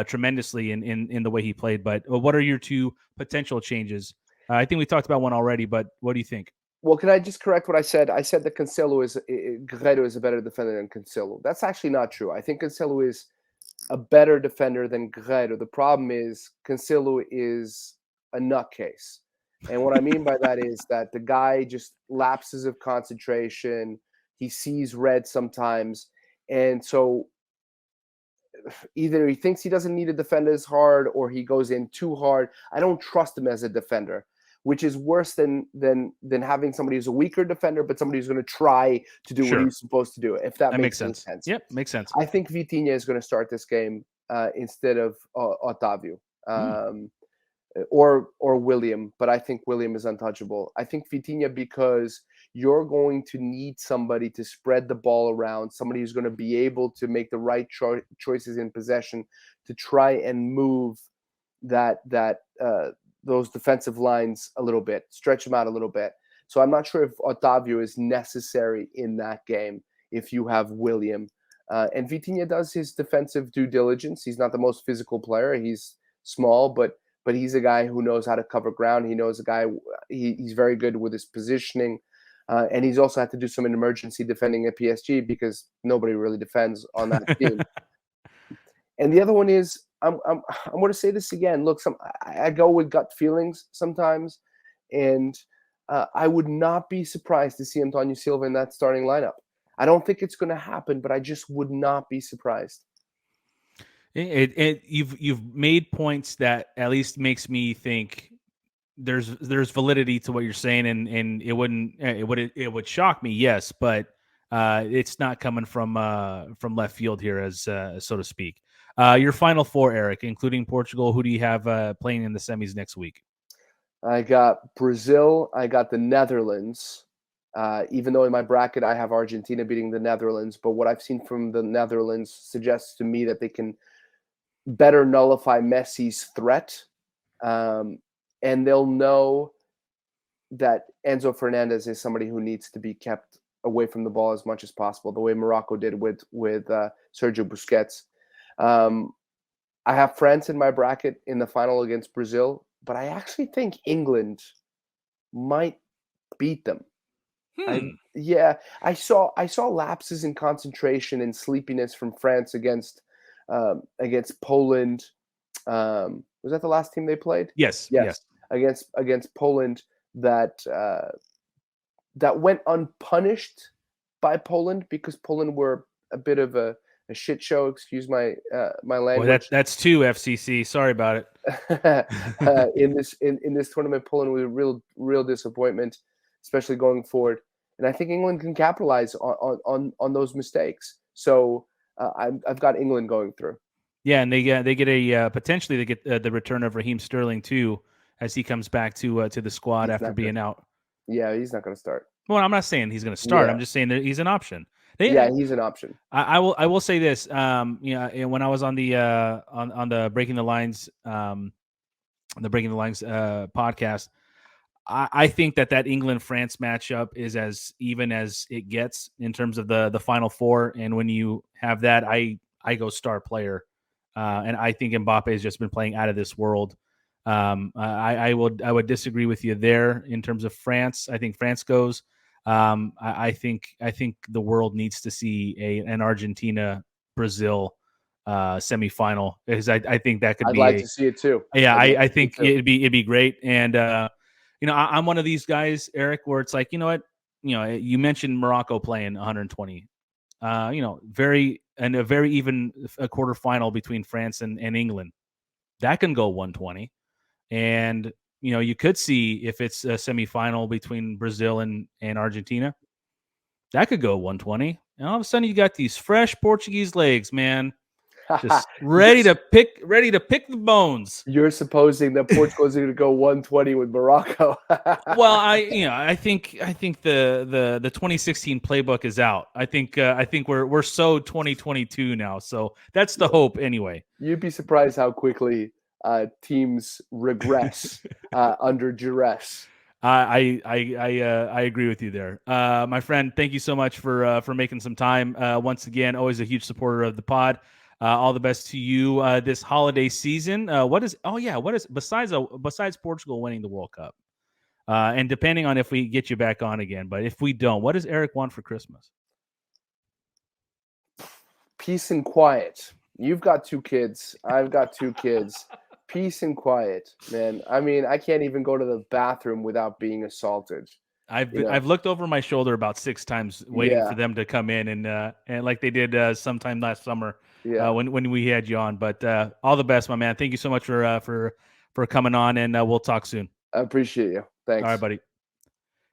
tremendously in the way he played. But what are your 2 potential changes? I think we talked about one already, but what do you think? Well, can I just correct what I said? I said that Guerreiro is a better defender than Cancelo. That's actually not true. I think Cancelo is a better defender than Guerreiro. The problem is Cancelo is a nutcase. And what I mean by that is that the guy just lapses of concentration. He sees red sometimes. And so either he thinks he doesn't need to defend as hard or he goes in too hard. I don't trust him as a defender, which is worse than having somebody who's a weaker defender, but somebody who's going to try to do what he's supposed to do, if that makes sense. Yep, makes sense. I think Vitinha is going to start this game instead of Otavio or William, but I think William is untouchable. I think Vitinha because you're going to need somebody to spread the ball around, somebody who's going to be able to make the right choices in possession to try and move those defensive lines a little bit, stretch them out a little bit. So I'm not sure if Otavio is necessary in that game if you have William. And Vitinha does his defensive due diligence. He's not the most physical player. He's small, but he's a guy who knows how to cover ground. He knows he's very good with his positioning. And he's also had to do some emergency defending at PSG because nobody really defends on that team. And the other one is, I'm going to say this again. Look, I go with gut feelings sometimes, and I would not be surprised to see Antonio Silva in that starting lineup. I don't think it's going to happen, but I just would not be surprised. You've made points that at least makes me think there's validity to what you're saying, and it would shock me, yes, but it's not coming from left field here, as so to speak. Your final 4, Eric, including Portugal. Who do you have playing in the semis next week? I got Brazil. I got the Netherlands. Even though in my bracket I have Argentina beating the Netherlands, but what I've seen from the Netherlands suggests to me that they can better nullify Messi's threat, and they'll know that Enzo Fernandez is somebody who needs to be kept away from the ball as much as possible, the way Morocco did with Sergio Busquets. I have France in my bracket in the final against Brazil, but I actually think England might beat them. I saw lapses in concentration and sleepiness from France against Poland. Was that the last team they played? Yes. Against Poland that went unpunished by Poland because Poland were a bit of a shit show. Excuse my language. Well, that's 2 FCC. Sorry about it. In this tournament, Poland was a real disappointment, especially going forward. And I think England can capitalize on those mistakes. So I've got England going through. Yeah, and they get a potentially they get the return of Raheem Sterling too, as he comes back to the squad after being out. Yeah, he's not going to start. Well, I'm not saying he's going to start. I'm just saying that he's an option. He's an option. I will say this. When I was on the Breaking the Lines podcast, I think that England-France matchup is as even as it gets in terms of the Final Four. And when you have that, I go star player. And I think Mbappe has just been playing out of this world. I would disagree with you there in terms of France. I think France goes. I think the world needs to see an Argentina-Brazil semifinal, because I think that could I'd be. I'd like to see it too. Yeah, I think it'd be great. And I'm one of these guys, Eric, where it's like, you know what, you mentioned Morocco playing 120. Very even a quarterfinal between France and England, that can go 120, and you could see if it's a semifinal between Brazil and Argentina, that could go 120, and all of a sudden you got these fresh Portuguese legs, man, just ready to pick the bones. You're supposing that Portugal is going to go 120 with Morocco. Well, I think the 2016 playbook is out. I think we're so 2022 now. So that's the hope anyway. You'd be surprised how quickly teams regress under duress. I agree with you there, my friend. Thank you so much for making some time. Once again, always a huge supporter of the pod. All the best to you this holiday season. What is besides Portugal winning the World Cup, and depending on if we get you back on again, but if we don't, what does Eric want for Christmas? Peace and quiet. You've got 2 kids. I've got 2 kids. Peace and quiet, man. I mean, I can't even go to the bathroom without being assaulted. I've looked over my shoulder about 6 times waiting for them to come in and like they did sometime last summer. Yeah, when we had you on, but all the best, my man. Thank you so much for coming on, and we'll talk soon. I appreciate you. Thanks. All right, buddy.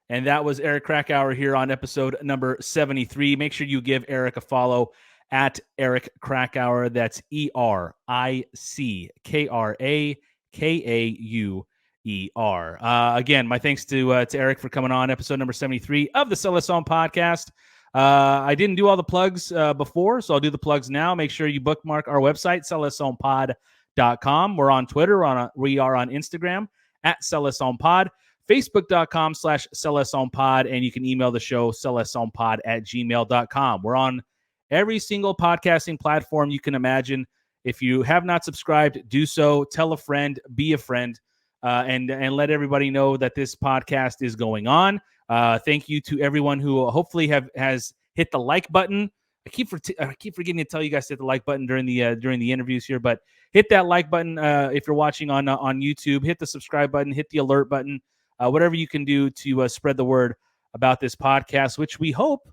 And that was Eric Krakauer here on episode number 73. Make sure you give Eric a follow at Eric Krakauer. That's ERICKRAKAUER. Again, my thanks to Eric for coming on episode number 73 of the Seleção podcast. I didn't do all the plugs before, so I'll do the plugs now. Make sure you bookmark our website, selecaopod.com. We're on Twitter. We are on Instagram at selecaopod, facebook.com/selecaopod, and you can email the show, selecaopod@gmail.com. We're on every single podcasting platform you can imagine. If you have not subscribed, do so. Tell a friend, be a friend, and let everybody know that this podcast is going on. Thank you to everyone who hopefully has hit the like button. I keep forgetting to tell you guys to hit the like button during the interviews here, but hit that like button if you're watching on YouTube. Hit the subscribe button, hit the alert button, whatever you can do to spread the word about this podcast, which we hope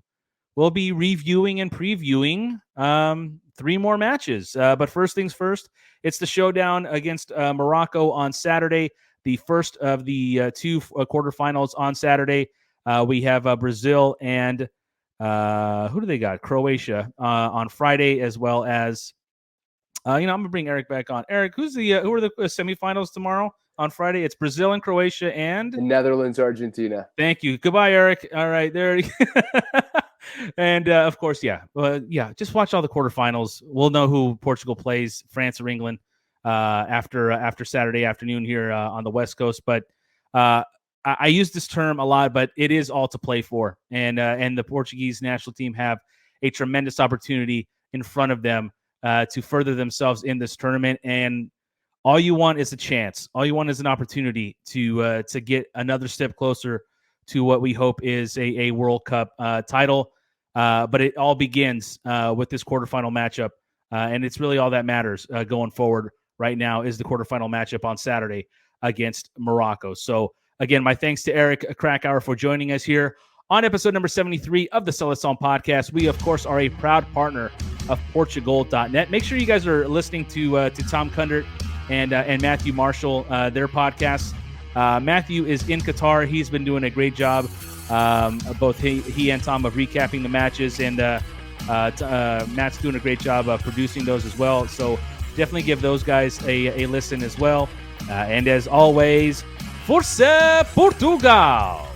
we'll be reviewing and previewing 3 more matches. But first things first, it's the showdown against Morocco on Saturday, the first of the 2 quarterfinals on Saturday. We have Brazil and who do they got? Croatia on Friday, as well as I'm gonna bring Eric back on. Eric, who are the semifinals tomorrow on Friday? It's Brazil and Croatia and Netherlands, Argentina. Thank you. Goodbye, Eric. All right, there. And of course, just watch all the quarterfinals. We'll know who Portugal plays, France or England, after Saturday afternoon here on the West Coast. But I use this term a lot, but it is all to play for, and the Portuguese national team have a tremendous opportunity in front of them to further themselves in this tournament. And all you want is a chance. All you want is an opportunity to get another step closer to what we hope is a World Cup title. But it all begins with this quarterfinal matchup, and it's really all that matters going forward right now is the quarterfinal matchup on Saturday against Morocco. So, again, my thanks to Eric Krakauer for joining us here on episode number 73 of the Seleção podcast. We, of course, are a proud partner of Portugal.net. Make sure you guys are listening to Tom Kundert and Matthew Marshall, their podcasts. Matthew is in Qatar. He's been doing a great job. Both he and Tom of recapping the matches, and Matt's doing a great job of producing those as well. So definitely give those guys a listen as well. And as always, Força Portugal!